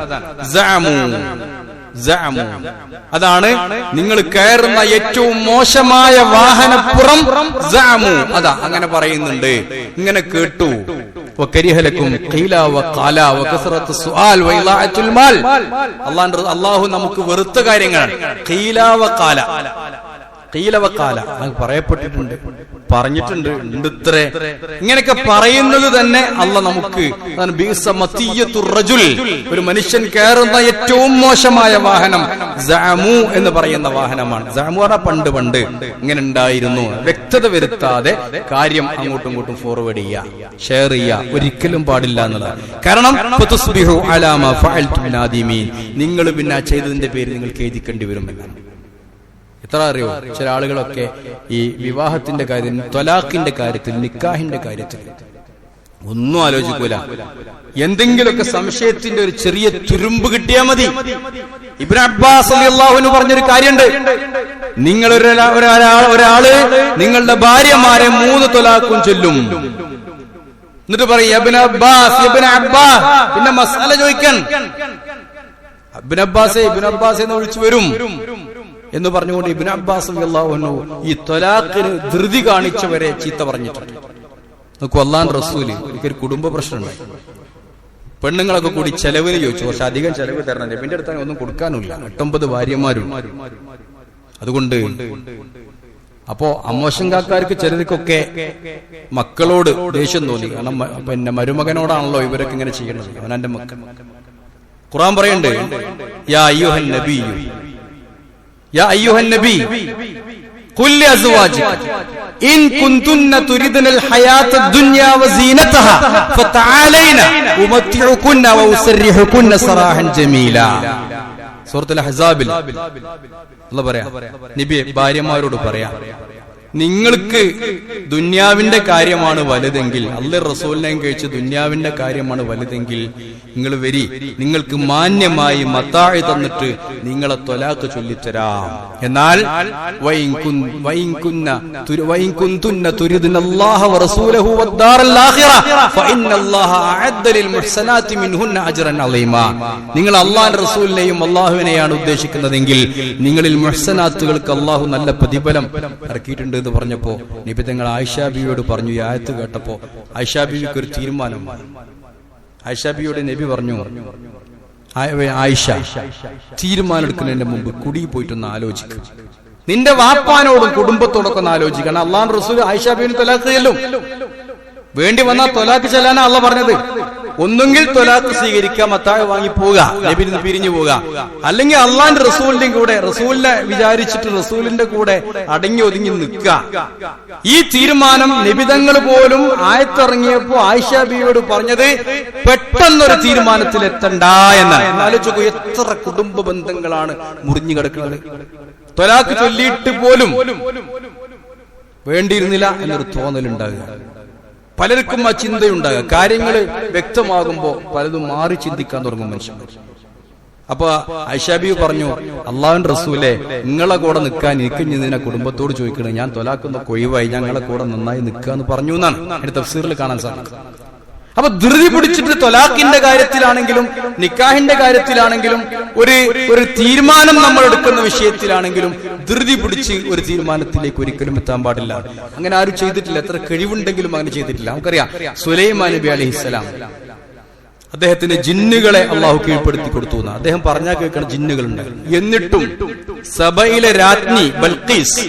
അതാണ് നിങ്ങൾ കയറുന്ന ഏറ്റവും മോശമായ വാഹനപ്പുറം സഅമു. അതാ അങ്ങനെ പറയുന്നുണ്ട്. ഇങ്ങനെ കേട്ടു. അള്ളാഹു നമുക്ക് വെറുത്ത കാര്യങ്ങളാണ് ഖീലവക്കാല പറയപ്പെട്ടിട്ടുണ്ട്, പറഞ്ഞിട്ടുണ്ട്. ഇത്ര ഇങ്ങനെയൊക്കെ പറയുന്നത് തന്നെ അല്ല നമുക്ക് ഒരു മനുഷ്യൻ കയറുന്ന ഏറ്റവും മോശമായ വാഹനം സഅമു എന്ന് പറയുന്ന വാഹനമാണ്. സഅമു പറഞ്ഞാൽ പണ്ട് ഇങ്ങനെ ഉണ്ടായിരുന്നു. വ്യക്തത വരുത്താതെ കാര്യം അങ്ങോട്ടും ഇങ്ങോട്ടും ഫോർവേഡ് ചെയ്യുക, ഷെയർ ചെയ്യുക ഒരിക്കലും പാടില്ല എന്നുള്ളത്. കാരണം നിങ്ങൾ പിന്നെ ചെയ്തതിന്റെ പേര് നിങ്ങൾക്ക് എഴുതിക്കേണ്ടി വരും എന്നാണ്. എത്ര അറിയോ ചില ആളുകളൊക്കെ ഈ വിവാഹത്തിന്റെ കാര്യത്തിൽ, ത്വലാഖിന്റെ കാര്യത്തിൽ, നിക്കാഹിന്റെ കാര്യത്തിൽ ഒന്നും ആലോചിക്കൂല. എന്തെങ്കിലുമൊക്കെ സംശയത്തിന്റെ ഒരു ചെറിയ തുരുമ്പ് കിട്ടിയാൽ മതി. ഇബ്നു അബ്ബാസ് റളിയല്ലാഹു അൻഹു പറഞ്ഞൊരു കാര്യമുണ്ട്. നിങ്ങൾ ഒരാള് നിങ്ങളുടെ ഭാര്യമാരെ 3 ത്വലാഖും ചൊല്ലും. എന്നിട്ട് പറയും ഇബ്നു അബ്ബാസ് പിന്നെ മസാല ചോദിക്കാൻ ഇബ്നു അബ്ബാസ് എന്ന് വിളിച്ചു വരും എന്ന് പറഞ്ഞുകൊണ്ട് ഇബ്നു അബ്ബാസ് റളിയല്ലാഹു അൻഹു ഈ ത്വലാഖിന് ധൃതി കാണിച്ചവരെ ചീത്ത പറഞ്ഞിട്ടുണ്ട്. നോക്കൂ, അല്ലാഹുവിന്റെ റസൂല് ഒരു കുടുംബ പ്രശ്നമുണ്ടായി. പെണ്ണുങ്ങളൊക്കെ കൂടി ചെലവിന് ചോദിച്ചു. പക്ഷെ അധികം ചെലവ് തരണം, നബിന്റെ അടുത്ത് ഒന്നും കൊടുക്കാനില്ല. 8-9 ഭാര്യമാരും. അതുകൊണ്ട് അപ്പോ അമ്മോശങ്കാക്കാർക്ക് ചിലർക്കൊക്കെ മക്കളോട് ദേഷ്യം തോന്നി. കാരണം പിന്നെ മരുമകനോടാണല്ലോ ഇവരൊക്കെ ഇങ്ങനെ ചെയ്യണത്, അവനാന്റെ മക്കൾ. ഖുർആൻ പറയുന്നുണ്ട്, യാ അയ്യുഹൻ നബി ഖുൽ ലിഅസ്വാജിക ഇൻ കുൻതുന്ന തുരിദുനൽ ഹായാത്തദ് ദുനിയാ വസീനതഹാ ഫതആലൈന ഉമത്തിഉകുന്ന വഉസർരിഹുകുന്ന സറാഹൻ ജമീലാ. സൂറത്തുൽ അഹ്സാബിൽ അല്ലാഹു പറയാ, നബി ഭാര്യമാരോട് പറയാ, നിങ്ങൾക്ക് ദുന്യാവിന്റെ കാര്യമാണ് വലുതെങ്കിൽ, അല്ലാഹു റസൂലിനെയും കഴിച്ച് ദുന്യാവിന്റെ കാര്യമാണ് വലുതെങ്കിൽ നിങ്ങൾ വരി, നിങ്ങൾക്ക് മാന്യമായി മത്താഴ് തന്നിട്ട് നിങ്ങളെ ത്വലാഖ് ചൊല്ലിത്തരാം. എന്നാൽ നിങ്ങൾ അല്ലാഹുവിന്റെ റസൂലിനെയും അല്ലാഹുവിനെയാണ് ഉദ്ദേശിക്കുന്നതെങ്കിൽ നിങ്ങളിൽ മുഹ്സനാത്തുകൾക്ക് അല്ലാഹു നല്ല പ്രതിഫലം ഇറക്കിയിട്ടുണ്ട് എന്ന് പറഞ്ഞപ്പോ നബി തങ്ങൾ ആയിഷാ ബീവിയോട് പറഞ്ഞു. ഈ ആയത്ത് കേട്ടപ്പോ ആയിഷാ ബീവിക്ക് ഒരു തീരുമാനം. ആയിഷാ ബീവിയോട് നബി പറഞ്ഞു, ആയിഷ, തീരുമാനം എടുക്കുന്നതിന്റെ മുമ്പ് കുടി പോയിട്ടൊന്ന് ആലോചിക്കും. നിന്റെ വാപ്പാനോടും കുടുംബത്തോടൊക്കെ ഒന്ന് ആലോചിക്കണം. അല്ലാഹുവിന്റെ റസൂൽ ആയിഷാ ബീവിന് ത്വലാഖ് ചെല്ലും. വേണ്ടി വന്നാൽ ത്വലാഖ് ചെല്ലാനാ അല്ലാഹു പറഞ്ഞത്. ഒന്നുകിൽ ത്വലാഖ് സ്വീകരിക്കുക, മത്താഴ് വാങ്ങി പോവുക, നബിയിൽ നിന്ന് പിരിഞ്ഞു പോവുക. അല്ലെങ്കിൽ അള്ളാന്റെ റസൂലിന്റെയും കൂടെ, റസൂലിനെ വിചാരിച്ചിട്ട് റസൂലിന്റെ കൂടെ അടങ്ങി ഒതുങ്ങി നിൽക്കുക. ഈ തീരുമാനം നബിതങ്ങൾ പോലും ആയത്തിറങ്ങിയപ്പോ ആയിഷാ ബീവിയോട് പറഞ്ഞത് പെട്ടെന്നൊരു തീരുമാനത്തിൽ എത്തണ്ട എന്നാണ്. ആലോചിക്കൂ, എത്ര കുടുംബ ബന്ധങ്ങളാണ് മുറിഞ്ഞു കിടക്കുന്നത്. ത്വലാഖ് ചൊല്ലിയിട്ട് പോലും വേണ്ടിയിരുന്നില്ല എന്നൊരു തോന്നലുണ്ടാകുക. പലർക്കും ആ ചിന്തയുണ്ടാകുക. കാര്യങ്ങൾ വ്യക്തമാകുമ്പോ പലതും മാറി ചിന്തിക്കാൻ തുടങ്ങും മനുഷ്യൻ. അപ്പൊ ആയിഷാ ബീവി പറഞ്ഞു, അല്ലാഹുവിന്റെ റസൂലെ, നിങ്ങളെ കൂടെ നിൽക്കാൻ എനിക്ക് നിന്നെ കുടുംബത്തോട് ചോദിക്കണേ, ഞാൻ ത്വലാഖ് ഒഴിവായി, ഞങ്ങളെ കൂടെ നന്നായി നിൽക്കുക എന്ന് പറഞ്ഞു എന്നാണ് എന്റെ തഫ്സീറിൽ കാണാൻ സാധിക്കും. അപ്പൊ ധൃതി പിടിച്ചിട്ട് ത്വലാഖിന്റെ കാര്യത്തിലാണെങ്കിലും നിക്കാഹിന്റെ കാര്യത്തിലാണെങ്കിലും ഒരു തീരുമാനം നമ്മൾ എടുക്കുന്ന വിഷയത്തിലാണെങ്കിലും ധൃതി പിടിച്ച് ഒരു തീരുമാനത്തിലേക്ക് ഒരിക്കലും എത്താൻ പാടില്ല. അങ്ങനെ ആരും ചെയ്തിട്ടില്ല. എത്ര കഴിവുണ്ടെങ്കിലും അങ്ങനെ ചെയ്തിട്ടില്ല. നമുക്കറിയാം, സുലൈമാൻ നബി അലൈഹിസ്സലാം അദ്ദേഹത്തിന് ജിന്നുകളെ അള്ളാഹു കീഴ്പ്പെടുത്തി കൊടുത്തു എന്ന് അദ്ദേഹം പറഞ്ഞാൽ കേൾക്കുന്ന ജിന്നുകളുണ്ട്. എന്നിട്ടും സബയിലെ രാജ്ഞി ബൽഖീസ്,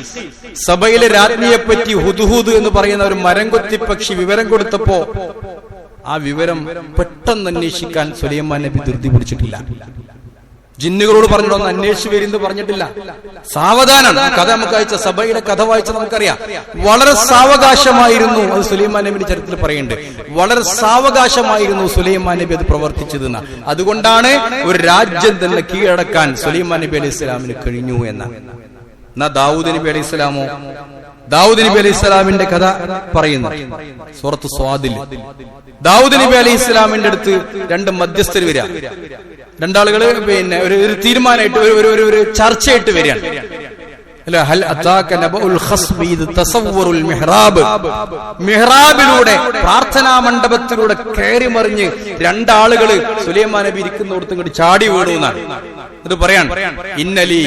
സബയിലെ രാജ്ഞിയെ പറ്റി ഹുദ്ഹുദ് എന്ന് പറയുന്ന ഒരു മരം കൊത്തി പക്ഷി വിവരം കൊടുത്തപ്പോ ആ വിവരം പെട്ടെന്ന് അന്വേഷിക്കാൻ സുലൈമാൻ നബി ധൃതി പിടിച്ചിട്ടില്ല. ജിന്നുകളോട് പറഞ്ഞിട്ടൊന്ന് അന്വേഷിച്ചു വരുന്നത് പറഞ്ഞിട്ടില്ല. സാവധാനം കഥ നമുക്ക് അയച്ച സഭയുടെ കഥ വായിച്ച നമുക്കറിയാം. വളരെ സാവകാശമായിരുന്നു അത് സുലൈമാൻ നബിയുടെ ചരിത്രത്തിൽ പറയുന്നുണ്ട്. വളരെ സാവകാശമായിരുന്നു സുലൈമാൻ നബി അത് പ്രവർത്തിച്ചതെന്ന്. അതുകൊണ്ടാണ് ഒരു രാജ്യം തന്നെ കീഴടക്കാൻ സുലൈമാൻ നബി അലൈഹി സ്വലാമിന് കഴിഞ്ഞു എന്ന. എന്നാ ദാവൂദ് നബി അലൈഹി സ്വലാമോ? ദാവൂദ് നബി അലൈഹി സ്വലാമിന്റെ കഥ പറയുന്നു സൂറത്ത് സ്വാദിൽ. ദാവൂദ് നബി അലൈഹി സ്വലാമിന്റെ അടുത്ത് രണ്ട് മധ്യസ്ഥർ വരിക, രണ്ടാളുകള് പിന്നെ ഒരു തീരുമാനമായിട്ട് ഒരു ചർച്ചയായിട്ട് വരികയാണ്. മിഹ്റാബിലൂടെ പ്രാർത്ഥനാ മണ്ഡപത്തിലൂടെ കയറി മറിഞ്ഞ് രണ്ടാളുകള് സുലൈമാൻ നബി ഇരിക്കുന്നിടത്ത് ഇങ്ങോട്ട് ചാടി വീണു എന്നാണ് ഇത് പറയാൻ. ഇന്നലി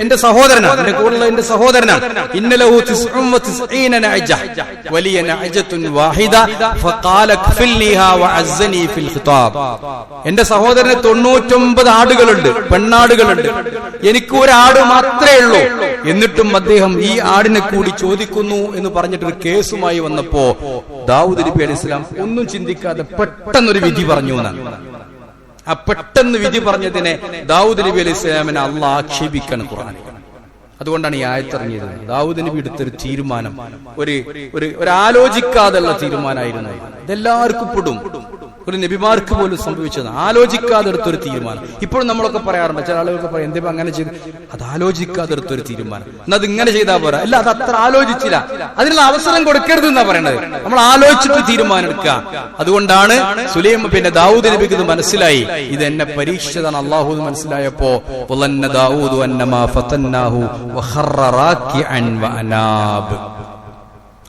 എന്റെ സഹോദരനാണ്, എന്റെ കൂടെയുള്ള എന്റെ സഹോദരനാണ്. ഇന്നലഹു വലിയ എന്റെ സഹോദരന് 99 ആടുകളുണ്ട്, പെണ്ണാടുകളുണ്ട്, എനിക്ക് ഒരാട് മാത്രമേ ഉള്ളൂ. എന്നിട്ടും അദ്ദേഹം ഈ ആടിനെ കൂടി ചോദിക്കുന്നു എന്ന് പറഞ്ഞിട്ടൊരു കേസുമായി വന്നപ്പോ ദാവൂദ് നബി അലൈഹി സ്വലാം ഒന്നും ചിന്തിക്കാതെ പെട്ടെന്നൊരു വിധി പറഞ്ഞു എന്നാണ്. ആ പെട്ടെന്ന് വിധി പറഞ്ഞതിനെ ദാവൂദ് നബി അലൈഹി സ്വലാമിനെ അള്ളാഹ് ആക്ഷേപിക്കണം ഖുർആനിൽ. അതുകൊണ്ടാണ് ഈ ആയത്തിറങ്ങിയത്. ദാവൂദ് നബി എടുത്തൊരു തീരുമാനം ഒരു ആലോചിക്കാതെയുള്ള തീരുമാനമായിരുന്നു. ഇതെല്ലാവർക്കും പെടും, ഒരു നബിമാർക്ക് പോലും സംഭവിച്ചത്. ആലോചിക്കാതെ എടുത്തൊരു തീരുമാനം. ഇപ്പോഴും നമ്മളൊക്കെ പറയാറുണ്ട്, ചില ആളുകൾക്ക് പറയാം എന്തിനാ അങ്ങനെ ചെയ്ത്, അത് ആലോചിക്കാതെ എടുത്തൊരു തീരുമാനം. എന്നാൽ അത് ഇങ്ങനെ ചെയ്താൽ പോരാ, അല്ല അത് അത്ര ആലോചിച്ചില്ല, അതിനുള്ള അവസരം കൊടുക്കരുത് എന്നാ പറയണത്. നമ്മൾ ആലോചിച്ചിട്ട് തീരുമാനം എടുക്കുക. അതുകൊണ്ടാണ് പിന്നെ ദാവൂദ് നബിക്ക് ഇത് മനസ്സിലായി, ഇത് എന്നെ പരീക്ഷിച്ചതാണ് അള്ളാഹു മനസ്സിലായപ്പോ ദാവൂദ് അന്നമാ ഫതന്നാഹു വഖറ റാക്കിഅൻ വഅനാബ്.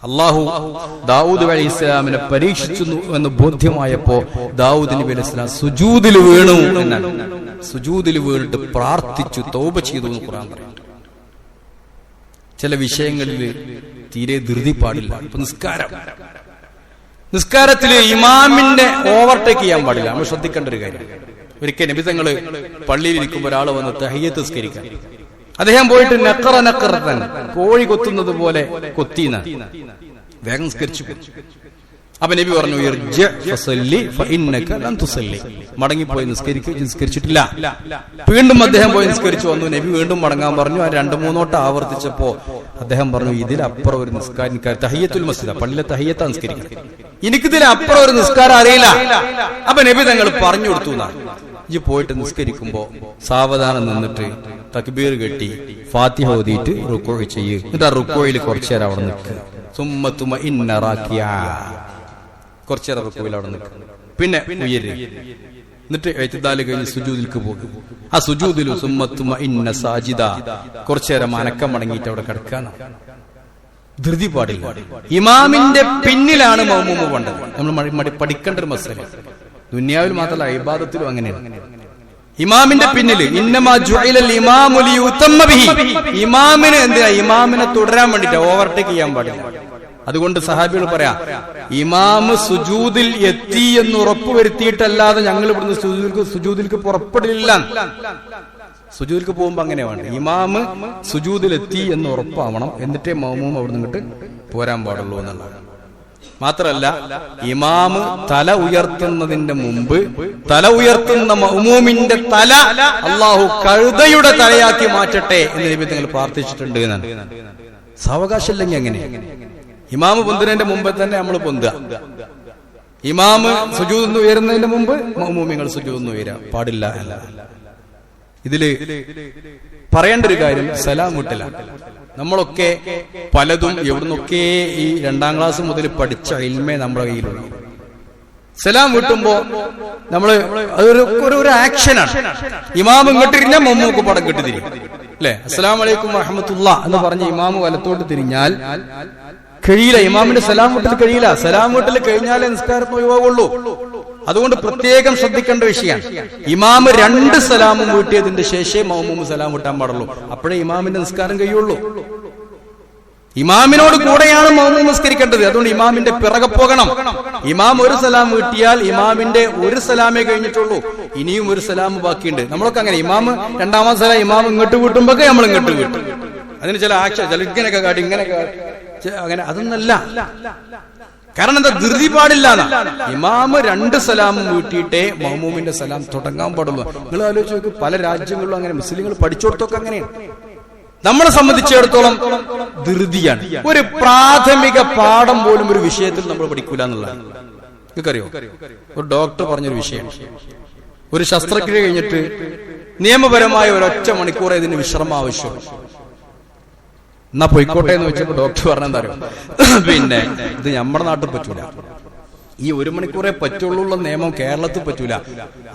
അള്ളാഹു ദാവൂദ് അലൈഹി സ്വലാമിനെ പരീക്ഷിച്ചു എന്ന് ബോധ്യമായപ്പോ ദാവൂദ് നബി അലൈഹി സ്വലാം സുജൂദിൽ വീണു എന്നാണ്. സുജൂദിൽ വീണിട്ട് പ്രാർത്ഥിച്ചു, തൗബ ചെയ്തു എന്ന് ഖുർആൻ പറയുന്നുണ്ട്. ചില വിഷയങ്ങളിൽ തീരെ ധൃതി പാടില്ല. ഇപ്പൊ നിസ്കാരത്തില് ഇമാമിന്റെ ഓവർടേക്ക് ചെയ്യാൻ പാടില്ല. നമ്മൾ ശ്രദ്ധിക്കേണ്ട ഒരു കാര്യം. ഒരിക്കൽ നബി തങ്ങള് പള്ളിയിൽ ഇരിക്കുമ്പോൾ ഒരാൾ വന്ന് തഹിയ്യത്ത് നിസ്കരിക്കാൻ, അദ്ദേഹം പോയിട്ട് നക്കറൻ കോഴി കൊത്തുന്നത് പോലെ കൊത്തിന വേഗം നിസ്കരിച്ചു. അപ്പൊ നബി പറഞ്ഞു മടങ്ങിപ്പോയി നിസ്കരിച്ചിട്ടില്ല. വീണ്ടും അദ്ദേഹം പോയി നിസ്കരിച്ചു വന്നു. നബി വീണ്ടും മടങ്ങാൻ പറഞ്ഞു. ആ 2-3 വട്ടം ആവർത്തിച്ചപ്പോ അദ്ദേഹം പറഞ്ഞു, ഇതിലപ്പുറം ഒരു നിസ്കാരം, തഹിയ്യത്തുൽ മസ്ജിദ്, പള്ളിയിലെ തഹിയ്യത്താ നിസ്കരിക്കണം, എനിക്കിതിലപ്പുറം ഒരു നിസ്കാരം അറിയില്ല. അപ്പൊ നബി തങ്ങൾ പറഞ്ഞു കൊടുത്തു എന്നാണ്. ഇജ്ജ് പോയിട്ട് നിസ്കരിക്കുമ്പോ സാവധാനം നിന്നിട്ട് തക്ബീർ കെട്ടി ഫാത്തിഹ ഓതിയിട്ട് റുക്കൂ ചെയ്യ്. എന്നിട്ട് ആ റുക്കോയിൽ കുറച്ചേരം അവിടെ നിൽക്കുക. കുറച്ചേരം റുക്കോയിൽ അവിടെ നിൽക്കുക, പിന്നെ ഉയര്. എന്നിട്ട് എഴുത്തിദാല് കഴിഞ്ഞ് സുജൂദിലേക്ക് പോകും. ആ സുജൂദിൽ സാജിദ കുറച്ചേരം അനക്കം മടങ്ങിയിട്ട് അവിടെ കിടക്കാണ്. ധൃതി പാടില്ല. ഇമാമിന്റെ പിന്നിലാണ് മഅ്മൂമ് വേണ്ടത്. നമ്മൾ പഠിക്കേണ്ട ഒരു മസല. ദുനിയാവിൽ മാത്രമല്ല ഇബാദത്തിലും അങ്ങനെയാണ്. ഇമാമിന്റെ പിന്നില് ഇമാമിന് എന്തിനാ? ഇമാമിനെ തുടരാൻ വേണ്ടിട്ട്, ഓവർടേക്ക് ചെയ്യാൻ പാടില്ല. അതുകൊണ്ട് സഹാബികൾ പറയാ, ഇമാമ് സുജൂദിൽ എത്തി എന്ന് ഉറപ്പുവരുത്തിയിട്ടല്ലാതെ ഞങ്ങൾ ഇവിടുന്ന് സുജൂദിലേക്ക് പുറപ്പെടില്ല. സുജൂദിലേക്ക് പോകുമ്പോ അങ്ങനെ വേണ്ട, ഇമാമ് സുജൂദിൽ എത്തി എന്ന് ഉറപ്പാവണം. എന്നിട്ടേ മഅ്മൂം അവിടെ നിന്നിട്ട് പോരാൻ പാടുള്ളൂ എന്നുള്ളതാണ്. മാത്രല്ല, ഇമാമ് തല ഉയർത്തുന്നതിന്റെ മുമ്പ് തല ഉയർത്തുന്ന മഅ്മൂമിന്റെ തല അള്ളാഹു കഴുതയുടെ തലയാക്കി മാറ്റട്ടെ എന്ന് നബി തങ്ങൾ പ്രാർത്ഥിച്ചിട്ടുണ്ട് എന്നാണ്. സാവകാശമില്ലെങ്കിൽ എങ്ങനെ? ഇമാമ് പൊന്തുന്നതിന്റെ മുമ്പ് തന്നെ നമ്മൾ പൊന്തുക. ഇമാമ് സുജൂദിൽ ഉയരുന്നതിന്റെ മുമ്പ് മഅ്മൂമിങ്ങൾ സുജൂദിൽ ഉയരാൻ പാടില്ല അല്ല. ഇതില് പറയേണ്ട ഒരു കാര്യം സലാം വീട്ടലാണ്. നമ്മളൊക്കെ പലതും എവിടുന്നൊക്കെ ഈ 2ാം ക്ലാസ് മുതൽ പഠിച്ച ഇൽമേ നമ്മുടെ കയ്യിലുള്ളൂ. സലാം വീട്ടുമ്പോ നമ്മള് അതൊരു ആക്ഷനാണ്. ഇമാമ് ഇങ്ങോട്ടിരിഞ്ഞാൽ മമ്മൂക്ക് പടം കെട്ടി തിരിയും, അല്ലെ? അസ്സലാമു അലൈക്കും വറഹ്മത്തുള്ളാഹ് എന്ന് പറഞ്ഞ് ഇമാമ് വലത്തോട്ട് തിരിഞ്ഞാൽ കഴിയില്ല. ഇമാമിന്റെ സലാം വീട്ടിൽ കഴിയില്ല. സലാം വീട്ടിൽ കഴിഞ്ഞാലേ നിസ്കാരത്തിന് ഒഴിവാകുള്ളൂ. അതുകൊണ്ട് പ്രത്യേകം ശ്രദ്ധിക്കേണ്ട വിഷയമാണ്. ഇമാമ് 2 സലാമും വീട്ടിയതിന്റെ ശേഷമേ മഅ്മൂം സലാം വീട്ടാൻ പാടുള്ളൂ. അപ്പോഴേ ഇമാമിന്റെ നിസ്കാരം കഴിയുള്ളൂ. ഇമാമിനോട് കൂടെയാണ് മഅ്മൂം നിസ്കരിക്കേണ്ടത്. അതുകൊണ്ട് ഇമാമിന്റെ പിറകെ പോകണം. ഇമാം ഒരു സലാം വീട്ടിയാൽ ഇമാമിന്റെ ഒരു സലാമേ കഴിഞ്ഞിട്ടുള്ളൂ, ഇനിയും ഒരു സലാം ബാക്കിയുണ്ട്. നമ്മളൊക്കെ അങ്ങനെ, ഇമാമ് 2ാമത്തെ സലാം ഇമാം ഇങ്ങോട്ട് വീട്ടുമ്പോ നമ്മൾ ഇങ്ങോട്ട് വീട്ടും. അതിന് ചില ആക്ഷൻ, ചില ഇങ്ങനെയൊക്കെ കാട്ടി ഇങ്ങനെയൊക്കെ അങ്ങനെ, അതൊന്നല്ല. കാരണം എന്താ? ധൃതി പാടില്ല. ഇമാമ് 2 സലാമും വീട്ടിയിട്ടേ മഅ്മൂമിന്റെ സലാം തുടങ്ങാൻ പാടുള്ളൂ. നിങ്ങൾ ആലോചിച്ച് നോക്ക്, പല രാജ്യങ്ങളിലും അങ്ങനെ, മുസ്ലിങ്ങൾ പഠിച്ചോടത്തൊക്കെ അങ്ങനെയാണ്. നമ്മളെ സംബന്ധിച്ചിടത്തോളം ധൃതിയാണ്. ഒരു പ്രാഥമിക പാഠം പോലും ഒരു വിഷയത്തിൽ നമ്മൾ പഠിക്കൂല എന്നുള്ളതാണ്. നിങ്ങൾക്കറിയോ? ഒരു ഡോക്ടർ പറഞ്ഞൊരു വിഷയം, ഒരു ശസ്ത്രക്രിയ കഴിഞ്ഞിട്ട് നിയമപരമായ ഒരൊറ്റ മണിക്കൂറേ ഇതിന് വിശ്രമം ആവശ്യം. എന്നാ പോയിക്കോട്ടെ എന്ന് വെച്ചപ്പോ ഡോക്ടർ പറഞ്ഞെന്താ അറിയോ, പിന്നെ ഇത് നമ്മുടെ നാട്ടിൽ പറ്റൂല, ഈ 1 മണിക്കൂറേ പറ്റുള്ള നിയമം കേരളത്തിൽ പറ്റൂല,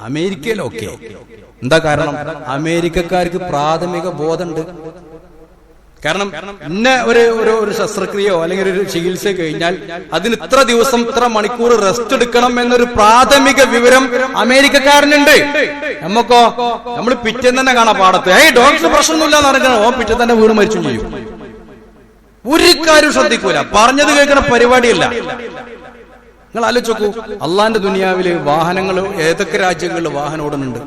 അമേരിക്കയിലൊക്കെ. എന്താ കാരണം? അമേരിക്കക്കാർക്ക് പ്രാഥമിക ബോധമുണ്ട്. കാരണം ഇന്ന ഒരു ശസ്ത്രക്രിയയോ അല്ലെങ്കിൽ ഒരു ചികിത്സ കഴിഞ്ഞാൽ അതിന് ഇത്ര ദിവസം ഇത്ര മണിക്കൂർ റെസ്റ്റ് എടുക്കണം എന്നൊരു പ്രാഥമിക വിവരം അമേരിക്കക്കാരനുണ്ട്. നമുക്കോ നമ്മൾ പിറ്റേന്ന് തന്നെ കാണാം പാടത്ത്, ഡോക്ടർ പ്രശ്നമൊന്നുമില്ല എന്ന് പറഞ്ഞാൽ പിറ്റേ തന്നെ വീട് മരിച്ചും ചെയ്യും. ഒരു കാര്യം ശ്രദ്ധിക്കൂല, പറഞ്ഞത് കേൾക്കുന്ന പരിപാടിയല്ല. നിങ്ങൾ ആലോചിച്ച് നോക്കൂ, അള്ളാന്റെ ദുനിയാവില് വാഹനങ്ങൾ ഏതൊക്കെ രാജ്യങ്ങളിൽ വാഹനം ഓടുന്നുണ്ട്,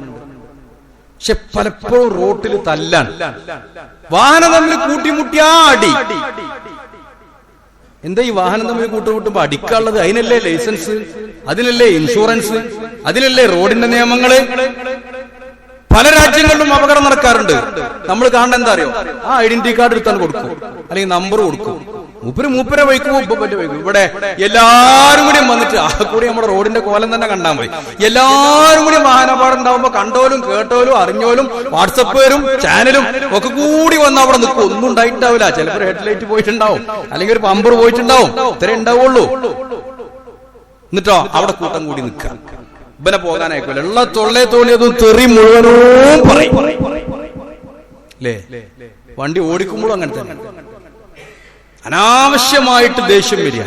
പക്ഷെ പലപ്പോഴും റോട്ടിൽ തല്ലാണ്, വാഹനം തമ്മിൽ കൂട്ടിമുട്ടിയാ അടി. എന്താ ഈ വാഹനം തമ്മിൽ കൂട്ടുമുട്ടുമ്പോ അടിക്കാനുള്ളത്? അതിനല്ലേ ലൈസൻസ്, അതിനല്ലേ ഇൻഷുറൻസ്, അതിനല്ലേ റോഡിന്റെ നിയമങ്ങള്. പല രാജ്യങ്ങളിലും അപകടം നടക്കാറുണ്ട്. നമ്മൾ കാണുന്നത് എന്താ അറിയോ, ആ ഐഡന്റിറ്റി കാർഡ് എടുത്താൽ കൊടുക്കും, അല്ലെങ്കിൽ നമ്പർ കൊടുക്കും, മൂപ്പരെ വയ്ക്കുമോ ഉപ്പന്റെ വയ്ക്കും. ഇവിടെ എല്ലാരും കൂടി വന്നിട്ട് ആ കൂടി നമ്മുടെ റോഡിന്റെ കോലം തന്നെ കണ്ടാൽ മതി. എല്ലാരും കൂടി വാഹനാപകടം ഉണ്ടാവുമ്പോ കണ്ടോലും കേട്ടോലും അറിഞ്ഞോലും വാട്സപ്പുകാരും ചാനലും ഒക്കെ കൂടി വന്ന് അവിടെ നിൽക്കും. ഒന്നും ഉണ്ടായിട്ടുണ്ടാവില്ല. ചിലപ്പോൾ ഹെഡ്ലൈറ്റ് പോയിട്ടുണ്ടാവും, അല്ലെങ്കിൽ ഒരു പമ്പർ പോയിട്ടുണ്ടാവും, ഇത്രേ ഉണ്ടാവുള്ളൂ. എന്നിട്ടോ അവിടെ കൂട്ടം കൂടി നിൽക്കാം, ഇവനെ പോകാനായിക്കോല, ഉള്ള തൊള്ളേ തോന്നിയതും തെറി മുഴുവനും പറയും അല്ലേ. വണ്ടി ഓടിക്കുമ്പോഴും അങ്ങനെ തന്നെ അനാവശ്യമായിട്ട് ദേഷ്യം വരിക.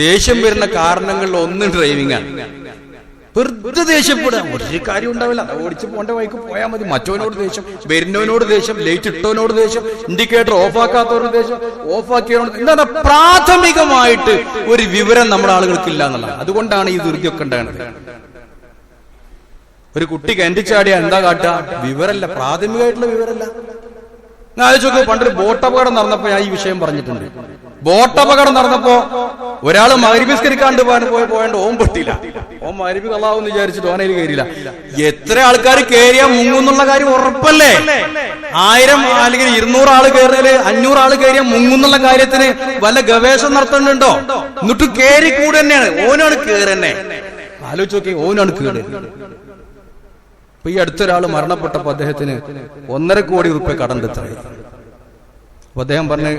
ദേഷ്യം വരുന്ന കാരണങ്ങളിൽ ഒന്ന് ഡ്രൈവിംഗ് ആണ്. വെറുതെ ദേഷ്യപ്പെടുക, ഒരു കാര്യം ഉണ്ടാവില്ല. ഓടിച്ചു പോകേണ്ട വഴിക്ക് പോയാൽ മതി. മറ്റവനോട് ദേഷ്യം, വരുന്നവനോട് ദേഷ്യം, ലൈറ്റ് ഇട്ടവനോട് ദേഷ്യം, ഇൻഡിക്കേറ്റർ ഓഫാക്കാത്തവരോട് ദേഷ്യം, ഓഫാക്കിയവനോട്. എന്താണ് പ്രാഥമികമായിട്ട് ഒരു വിവരം നമ്മുടെ ആളുകൾക്കില്ല എന്നുള്ളത്. അതുകൊണ്ടാണ് ഈ ദുർഗയൊക്കെ ഉണ്ടാകുന്നത്. ഒരു കുട്ടി കണ്ടിച്ചാടിയാ എന്താ കാട്ടുക? വിവരല്ല, പ്രാഥമികമായിട്ടുള്ള വിവരല്ല. ആലോചിച്ച് പണ്ടൊരു ബോട്ട് അപകടം നടന്നപ്പോ ഞാൻ ഈ വിഷയം പറഞ്ഞിട്ടുണ്ട്. ബോട്ട് അപകടം നടന്നപ്പോ ഒരാള് മഗ്‌രിബിസ്കരിക്കാണ്ട് പോയണ്ട് ഓൻ പെട്ടില്ല. ഓൻ മഗ്‌രിബ് കളാവെന്ന് വിചാരിച്ചിട്ട് ഓനയിൽ കയറിയില്ല. എത്ര ആൾക്കാർ കയറിയാ മുങ്ങുന്നുള്ള കാര്യം ഉറപ്പല്ലേ? 1000 അല്ലെങ്കിൽ 200 ആള് കയറിയാല് 500 ആള് കയറിയാ മുങ്ങുന്നുള്ള കാര്യത്തിന് വല്ല ഗവേഷണം നടത്തുന്നുണ്ടോ? എന്നിട്ട് കയറി കൂടെ തന്നെയാണ്, ഓനാണ് കയറന്നെ. ആലോചിച്ച് നോക്കി, ഓനാണ് കയറി. അപ്പൊ ഈ അടുത്തൊരാൾ മരണപ്പെട്ടപ്പോ അദ്ദേഹത്തിന് 1.5 കോടി രൂപ കടണ്ടെത്തായി. അപ്പൊ അദ്ദേഹം പറഞ്ഞ്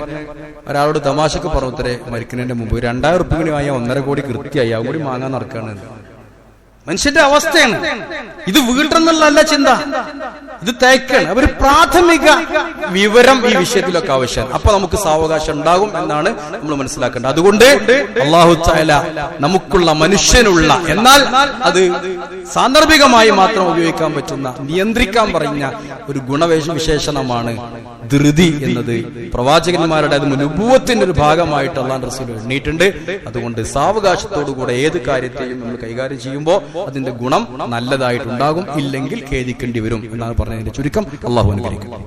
ഒരാളോട് തമാശക്ക് പറഞ്ഞത്രേ, മരിക്കുന്നതിന്റെ മുമ്പ് 2000 രൂപ കൂടി വാങ്ങിയാൽ 1.5 കോടി കൃത്യമായി, ആ കൂടി വാങ്ങാൻ നടക്കാണ്. മനുഷ്യന്റെ അവസ്ഥയാണ് ഇത്. വീട്ടെന്നുള്ളതല്ല ചിന്ത, ഇത് തേക്കാണ്. ഒരു പ്രാഥമിക വിവരം ഈ വിഷയത്തിലൊക്കെ ആവശ്യമാണ്. അപ്പൊ നമുക്ക് സാവകാശം ഉണ്ടാകും എന്നാണ് നമ്മൾ മനസ്സിലാക്കേണ്ടത്. അതുകൊണ്ട് അല്ലാഹു തആല നമുക്കുള്ള മനുഷ്യനുള്ള, എന്നാൽ അത് സാന്ദർഭികമായി മാത്രം ഉപയോഗിക്കാൻ പറ്റുന്ന, നിയന്ത്രിക്കാൻ പറഞ്ഞ ഒരു ഗുണവിശേഷണമാണ് ധൃതി എന്നത്. പ്രവാചകന്മാരുടെ അത് നുബുവത്തിന്റെ ഒരു ഭാഗമായിട്ട് അല്ലാഹു റസൂൽ എണ്ണിയിട്ടുണ്ട്. അതുകൊണ്ട് സാവകാശത്തോടുകൂടെ ഏത് കാര്യത്തെയും നമ്മൾ കൈകാര്യം ചെയ്യുമ്പോൾ അതിന്റെ ഗുണം നല്ലതായിട്ടുണ്ടാകും, ഇല്ലെങ്കിൽ ഖേദിക്കേണ്ടി വരും എന്നാണ് പറഞ്ഞതിന്റെ ചുരുക്കം. അല്ലാഹു അനുഗ്രഹിക്കട്ടെ.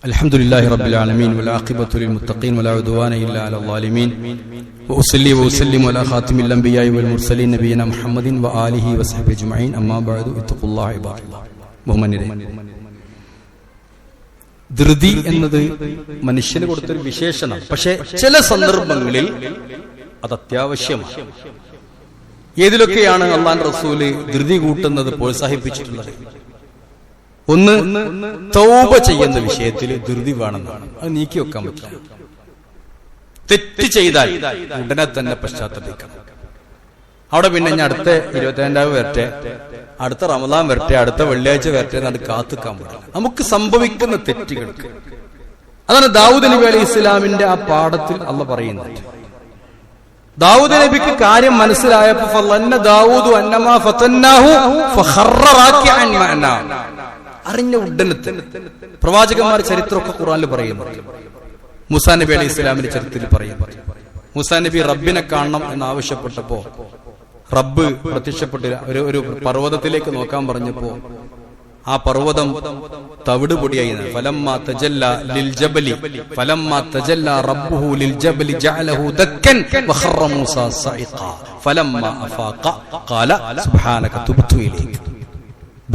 അൽഹംദുലില്ലാഹി റബ്ബിൽ ആലമീൻ വൽ ആഖിബത്തു ലിൽ മുത്തഖീൻ വലാ ഉദ്വാന ഇല്ലാ അലൽ ളാലിമീൻ വഉസല്ലി വഉസല്ലിമു അലാ ഖാതിമിൽ അംബിയാഇ വൽ മുർസലീൻ നബിയിനാ മുഹമ്മദിൻ വആലിഹി വസഹ്ബിഹി അജ്മഈൻ. അമ്മാ ബഅദു ഇത്തഖുല്ലാഹ ഇബാദല്ലാഹ്. ബഹുമാന്യരെ, ധൃതി എന്നത് മനുഷ്യന് കൊടുത്തൊരു വിശേഷണം. പക്ഷെ ചില സന്ദർഭങ്ങളിൽ അത് അത്യാവശ്യമാണ്. ഏതിലൊക്കെയാണ് അല്ലാഹുവിന്റെ റസൂല് ധൃതി കൂട്ടുന്നത് പ്രോത്സാഹിപ്പിച്ചിട്ടുള്ളത്? ഒന്ന്, തൗബ ചെയ്യുന്ന വിഷയത്തിൽ ധൃതി വേണമെന്നാണ്. അത് നീക്കി വെക്കാൻ പറ്റില്ല. തെറ്റ് ചെയ്താൽ ഉടനെ തന്നെ പശ്ചാത്തപിക്കണം. അവിടെ പിന്നെ ഞാൻ അടുത്ത 25 വരട്ടെ, അടുത്ത റമദാൻ വരട്ടെ, അടുത്ത വെള്ളിയാഴ്ച വരട്ടെ എന്നാണ് കാത്തുക്കാൻ പറ്റില്ല. നമുക്ക് സംഭവിക്കുന്ന തെറ്റുകൾക്ക്. അതാണ് ദാവൂദ് നബി അലൈഹി ഇസ്ലാമിന്റെ ആ പാഠത്തിൽ അള്ളാഹ് പറയുന്നത്. ദാവൂദ് നബിക്ക് കാര്യം മനസ്സിലായപ്പോ അറിഞ്ഞ ഉടനെ പ്രവാചകന്മാർ ചരിത്രമൊക്കെ ഖുർആനിൽ പറയുന്നു. മൂസാ നബി അലൈഹി ഇസ്ലാമിന്റെ ചരിത്രത്തിൽ പറയുന്നു. മൂസാ നബി റബ്ബിനെ കാണണം എന്ന് ആവശ്യപ്പെട്ടപ്പോ റബ്ബ് പ്രത്യക്ഷപ്പെട്ടില്ല. ഒരു പർവ്വതത്തിലേക്ക് നോക്കാൻ പറഞ്ഞപ്പോ ആ പർവ്വതം തവിട് പൊടിയായി. ഫലമ്മാ തജല്ല ലിൽ ജബലി ഫലമ്മാ തജല്ല റബ്ബുഹു ലിൽ ജബലി ജഅലഹു ദക്കൻ വഖറ മൂസാ സഇഖാ ഫലമ്മാ അഫാഖ ഖാല സുബ്ഹാനക തുബ്തു ഇലൈക.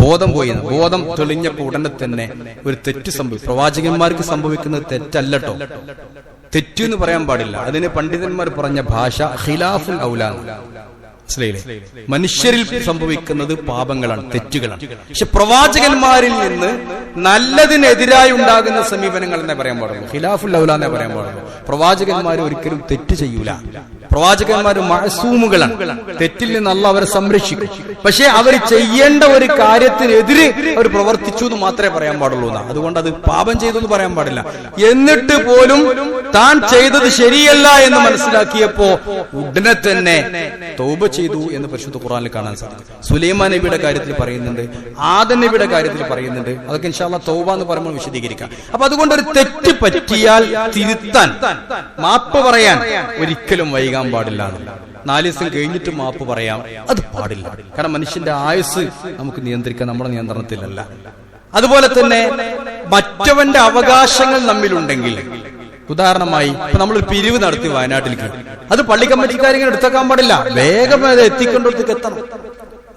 ബോധം പോയി. ബോധം തെളിഞ്ഞപ്പോൾ ഉടനെ തന്നെ ഒരു തെറ്റ് സംഭവിച്ചു. പ്രവാചകന്മാർക്ക് സംഭവിക്കുന്നത് തെറ്റല്ലട്ടോ. തെറ്റെന്ന് പറയാൻ പാടില്ല. അതിന് പണ്ഡിതന്മാർ പറഞ്ഞ ഭാഷ ഖിലാഫുൽ ഔലാ. മനസ്സിലായില്ലേ? മനുഷ്യരിൽ സംഭവിക്കുന്നത് പാപങ്ങളാണ്, തെറ്റുകളാണ്. പക്ഷെ പ്രവാചകന്മാരിൽ നിന്ന് നല്ലതിനെതിരായി ഉണ്ടാകുന്ന സമീപനങ്ങൾ എന്നേ പറയാൻ പാടുള്ളൂ, ഖിലാഫുൽ ഔല എന്നേ പറയാൻ പാടുള്ളൂ. പ്രവാചകന്മാർ ഒരിക്കലും തെറ്റ് ചെയ്യൂല. പ്രവാചകന്മാർ മഅസൂമുകളാണ്, തെറ്റിൽ നിന്ന് അല്ലാഹു അവരെ സംരക്ഷിക്കും. പക്ഷെ അവർ ചെയ്യേണ്ട ഒരു കാര്യത്തിനെതിരെ അവർ പ്രവർത്തിച്ചു എന്ന് മാത്രമേ പറയാൻ പാടുള്ളൂ. അതുകൊണ്ട് അത് പാപം ചെയ്തു എന്ന് പറയാൻ പാടില്ല. എന്നിട്ട് പോലും താൻ ചെയ്തത് ശരിയല്ല എന്ന് മനസ്സിലാക്കിയപ്പോ ഉടനെ തന്നെ തൗബ ചെയ്തു എന്ന് പരിശുദ്ധ ഖുർആനിൽ കാണാൻ സാധിക്കും. സുലൈമാൻ നബിയുടെ കാര്യത്തിൽ പറയുന്നുണ്ട്, ആദം നബിയുടെ കാര്യത്തിൽ പറയുന്നുണ്ട്. അതൊക്കെ ഇൻഷാ അല്ലാഹ് തൗബ എന്ന് പറയുമ്പോൾ വിശദീകരിക്കാം. അപ്പൊ അതുകൊണ്ട് ഒരു തെറ്റ് പറ്റിയാൽ തിരുത്താൻ, മാപ്പ് പറയാൻ ഒരിക്കലും വൈകാൻ പാടില്ല. 4 ദിവസം കഴിഞ്ഞിട്ട് മാപ്പ് പറയാം, അത് പാടില്ല. കാരണം മനുഷ്യന്റെ ആയുസ് നമുക്ക് നിയന്ത്രിക്കാൻ നമ്മുടെ നിയന്ത്രണത്തിലല്ല. അതുപോലെ തന്നെ മറ്റവന്റെ അവകാശങ്ങൾ നമ്മിലുണ്ടെങ്കിൽ, ഉദാഹരണമായി ഇപ്പൊ നമ്മൾ പിരിവ് നടത്തി വയനാട്ടിലേക്ക്, അത് പള്ളി കമ്മിറ്റിക്കാരിങ്ങനെ എടുത്തേക്കാൻ പാടില്ല, വേഗം അത് എത്തിക്കേണ്ടടുത്തേക്ക് എത്തണം.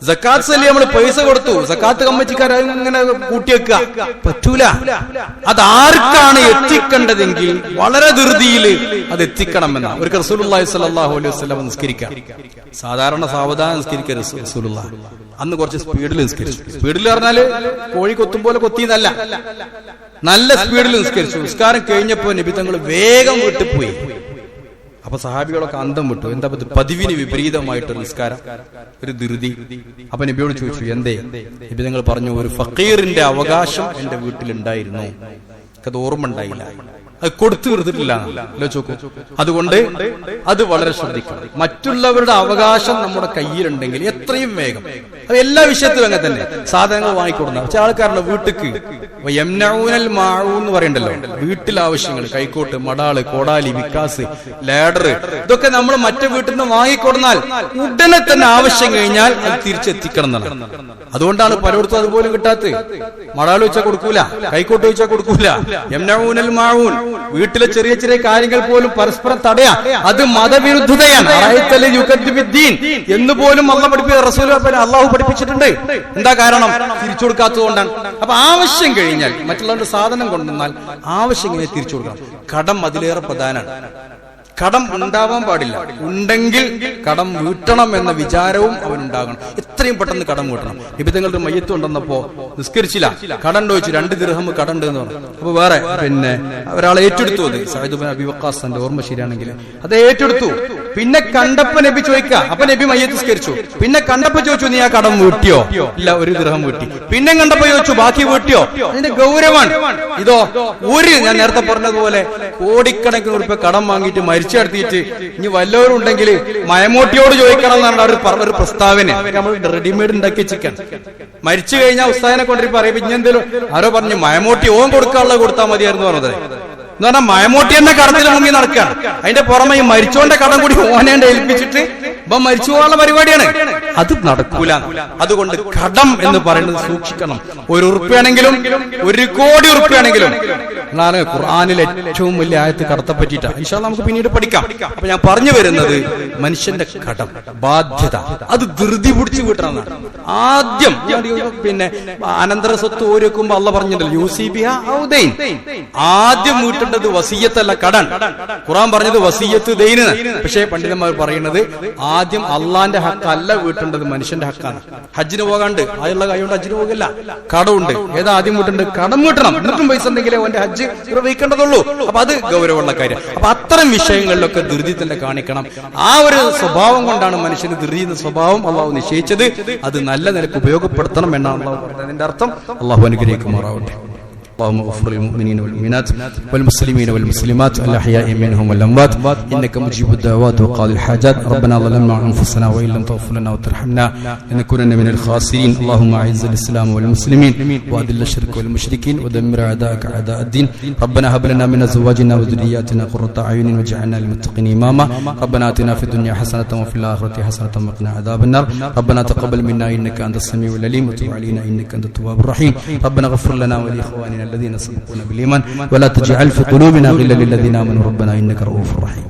സക്കാത്ത് സല്ലി നമ്മൾ പൈസ കൊടുത്തു, സക്കാത്ത് കമ്മിറ്റിക്കാർ ഇങ്ങനെ കൂട്ടിവെക്കുക പറ്റൂല. അതാർക്കാണ് എത്തിക്കേണ്ടതെങ്കിൽ വളരെ ധൃതിയിൽ അത് എത്തിക്കണമെന്ന ഒരു റസൂലുള്ളാഹി സ്വല്ലല്ലാഹു അലൈഹി വസല്ലം നിസ്കരിക്കാം. സാധാരണ സാവധാനം നിസ്കരിക്കുക റസൂലുള്ളാഹി. അന്ന് കുറച്ച് സ്പീഡിൽ നിസ്കരിച്ചു. സ്പീഡിൽ പറഞ്ഞാല് കോഴി കൊത്തും പോലെ കൊത്തിയെന്നല്ല, നല്ല സ്പീഡിൽ നിസ്കരിച്ചു. നിസ്കാരം കഴിഞ്ഞപ്പോ നബി തങ്ങൾ വേഗം വിട്ടുപോയി. അപ്പൊ സഹാബികളൊക്കെ അന്തം വിട്ടു. എന്താ പതിവിന് വിപരീതമായിട്ട് നിസ്കാരം, ഒരു ധൃതി. അപ്പൊ നബിയോട് ചോദിച്ചു, എന്തേ? നബി തങ്ങൾ പറഞ്ഞു, ഒരു ഫക്കീറിന്റെ അവകാശം എന്റെ വീട്ടിലുണ്ടായിരുന്നു, അത് ഓർമ്മ ഉണ്ടായില്ല, അത് കൊടുത്തു തീർത്തിട്ടില്ല. ചോക്കൂ. അതുകൊണ്ട് അത് വളരെ ശ്രദ്ധിക്കണം. മറ്റുള്ളവരുടെ അവകാശം നമ്മുടെ കയ്യിലുണ്ടെങ്കിൽ എത്രയും വേഗം, അത് എല്ലാ വിഷയത്തിലും അങ്ങനെ തന്നെ, സാധനങ്ങൾ വാങ്ങിക്കൊടുന്ന ചില ആൾക്കാരുടെ വീട്ടിക്ക് യംനഊനൽ മാഊൻ എന്ന് പറയണ്ടല്ലോ, വീട്ടിലെ ആവശ്യങ്ങൾ, കൈക്കോട്ട്, മടാള്, കോടാലി, വിക്കാസ്, ലാഡർ, ഇതൊക്കെ നമ്മൾ മറ്റു വീട്ടിൽ നിന്ന് വാങ്ങിക്കൊടുന്നാൽ ഉടനെ തന്നെ ആവശ്യം കഴിഞ്ഞാൽ അത് തിരിച്ചെത്തിക്കണം എന്നാണ്. അതുകൊണ്ടാണ് പലയിടത്തും അതുപോലെ കിട്ടാത്തത്. മടാള് വെച്ചാൽ കൊടുക്കൂല, കൈക്കോട്ട് വെച്ചാൽ കൊടുക്കൂല. യംനഊനൽ മാഊൻ, വീട്ടിലെ ചെറിയ ചെറിയ കാര്യങ്ങൾ പോലും പരസ്പരം തടയാ, അത് മതവിരുദ്ധതയാണ്. എന്ന് പോലും അള്ളാഹു പഠിപ്പിച്ചിട്ടുണ്ട്. എന്താ കാരണം? തിരിച്ചു കൊടുക്കാത്തതുകൊണ്ടാണ്. അപ്പൊ ആവശ്യം കഴിഞ്ഞാൽ മറ്റുള്ളവരുടെ സാധനം കൊണ്ടുവന്നാൽ ആവശ്യം കഴിഞ്ഞാൽ തിരിച്ചു കൊടുക്കണം. കടം അതിലേറെ പ്രധാനമാണ്. കടം ഉണ്ടാവാൻ പാടില്ല. ഉണ്ടെങ്കിൽ കടം വീട്ടണം എന്ന വിചാരവും അവനുണ്ടാകണം. എത്രയും പെട്ടെന്ന് കടം വീട്ടണം. നിബിധങ്ങളുടെ മയ്യത്ത് കൊണ്ടുവന്നപ്പോ നിസ്കരിച്ചില്ല, കടം ചോദിച്ചു, 2 ദിർഹം കടണ്ട് എന്ന് പറഞ്ഞു. അപ്പൊ വേറെ ഒരാളെ ഏറ്റെടുത്തു. അത് സഅദ് ഇബ്നു അബി വഖാസ്, എന്റെ ഓർമ്മ ശരിയാണെങ്കിൽ അത് ഏറ്റെടുത്തു. പിന്നെ കണ്ടപ്പോ നബി ചോദിക്കുക, അപ്പൊ നബി മയ്യത്ത് നിസ്കരിച്ചു. പിന്നെ കണ്ടപ്പോ ചോദിച്ചു, നീ ആ കടം വീട്ടിയോ? ഇല്ല, 1 ദിർഹം വീട്ടി. പിന്നെ കണ്ടപ്പോ ചോദിച്ചു, ബാക്കി വീട്ടിയോ? അതിന്റെ ഗൗരവമാണ് ഇതോ. ഞാൻ നേരത്തെ പറഞ്ഞതുപോലെ കോടിക്കണക്കിന് രൂപ കടം വാങ്ങിയിട്ട് മരിച്ചെടുത്തിട്ട് ഇനി വല്ലവരും ഉണ്ടെങ്കിൽ മയമോട്ടിയോട് ചോദിക്കണം എന്നാണ് ഒരു പ്രസ്താവന. നമ്മൾ റെഡിമെയ്ഡ് ഉണ്ടാക്കി ചിക്കൻ മരിച്ചു കഴിഞ്ഞാൽ ഉസ്താദിനെ കൊണ്ടിരിക്കും അറിയാം. ഇനി എന്തേലും ആരോ പറഞ്ഞു മയമോട്ടി ഓൻ കൊടുക്കാനുള്ളത് കൊടുത്താൽ മതിയായിരുന്നു പറഞ്ഞത്. എന്ന് പറഞ്ഞാൽ മയമോട്ടി എന്ന കടത്തിൽ മുങ്ങി നടക്കുകയാണ്. അതിന്റെ പുറമെ ഈ മരിച്ചോന്റെ കടം കൂടി ഓനേണ്ട ഏൽപ്പിച്ചിട്ട് ഇപ്പൊ മരിച്ചു പോകാനുള്ള പരിപാടിയാണ്. അത് നടക്കൂല. അതുകൊണ്ട് കടം എന്ന് പറയുന്നത് സൂക്ഷിക്കണം. 1 ഉറുപ്പ്യാണെങ്കിലും 1 കോടി ഉറുപ്പ്യാണെങ്കിലും. എന്നാണ് ഖുർആനിലെ ഏറ്റവും വലിയ ആയത്ത് കടത്തെ പറ്റിയിട്ടാണ്. ഇൻഷാ അല്ലാഹ് നമുക്ക് പിന്നീട് പഠിക്കാം. അപ്പൊ ഞാൻ പറഞ്ഞു വരുന്നത് മനുഷ്യന്റെ കടം, ബാധ്യത, അത് ധൃതി പിടിച്ച് വീട്ടണം. ആദ്യം അനന്തര സ്വത്ത് ഓരോക്കുമ്പോ അള്ളാഹ് പറഞ്ഞിട്ടല്ലോ, യൂസിബിഹ ഔദൈൻ, ആദ്യം വീട്ടേണ്ടത് വസിയ്യത്തല്ല, കടൻ. ഖുർആൻ പറഞ്ഞത് വസിയ്യത്ത് ദൈന്. പക്ഷേ പണ്ഡിതന്മാർ പറയുന്നത് ആദ്യം അള്ളാന്റെ ഹക്കല്ല വീട്ടേണ്ടത്, മനുഷ്യന്റെ ഹക്കാണ്. ഹജ്ജിന് പോകാണ്ട് ആയുള്ള കൈകൊണ്ട് ഹജ്ജിന് പോകില്ല, കടമുണ്ട്. ഏതാ ആദ്യം വീട്ടേണ്ടത്? കടം വീട്ടണം. എന്നിട്ടും പൈസ ഉണ്ടെങ്കിലേ അവന്റെ ഹജ്ജ് നിർവഹിക്കേണ്ടതുള്ളൂ. അപ്പൊ അത് ഗൗരവമുള്ള കാര്യം. അപ്പൊ അത്തരം വിഷയങ്ങളിലൊക്കെ ധൃതി തന്നെ കാണിക്കണം. ആ ഒരു സ്വഭാവം കൊണ്ടാണ് മനുഷ്യന് ധൃതി എന്ന സ്വഭാവം അള്ളാഹു നിശ്ചയിച്ചത്. അത് നല്ല നിലക്ക് ഉപയോഗപ്പെടുത്തണം എന്നാണ് അള്ളാഹു പറഞ്ഞത്. അതിന്റെ അർത്ഥം അള്ളാഹു അനുഗ്രഹിക്കുമാറാവട്ടെ. اللهم اغفر للمؤمنين والمؤمنات والمسلمين والمسلمات الأحياء منهم والأموات إنك مجيب الدعوات وقاضي الحاجات. ربنا ظلمنا أنفسنا وإن لم تغفر لنا وترحمنا لنكونن من الخاسرين. اللهم أعز الإسلام والمسلمين وأذل الشرك والمشركين ودمر أعداءك أعداء الدين. ربنا هب لنا من أزواجنا وذرياتنا قرة أعين واجعلنا للمتقين إماما. ربنا آتنا في الدنيا حسنة وفي الآخرة حسنة وقنا عذاب النار. ربنا تقبل منا إنك أنت السميع العليم وتب علينا إنك أنت التواب الرحيم. ربنا اغفر لنا ولإخواننا الذين سبقونا بالإيمان ولا تجعل في قلوبنا غلا للذين آمنوا ربنا إنك رؤوف رحيم.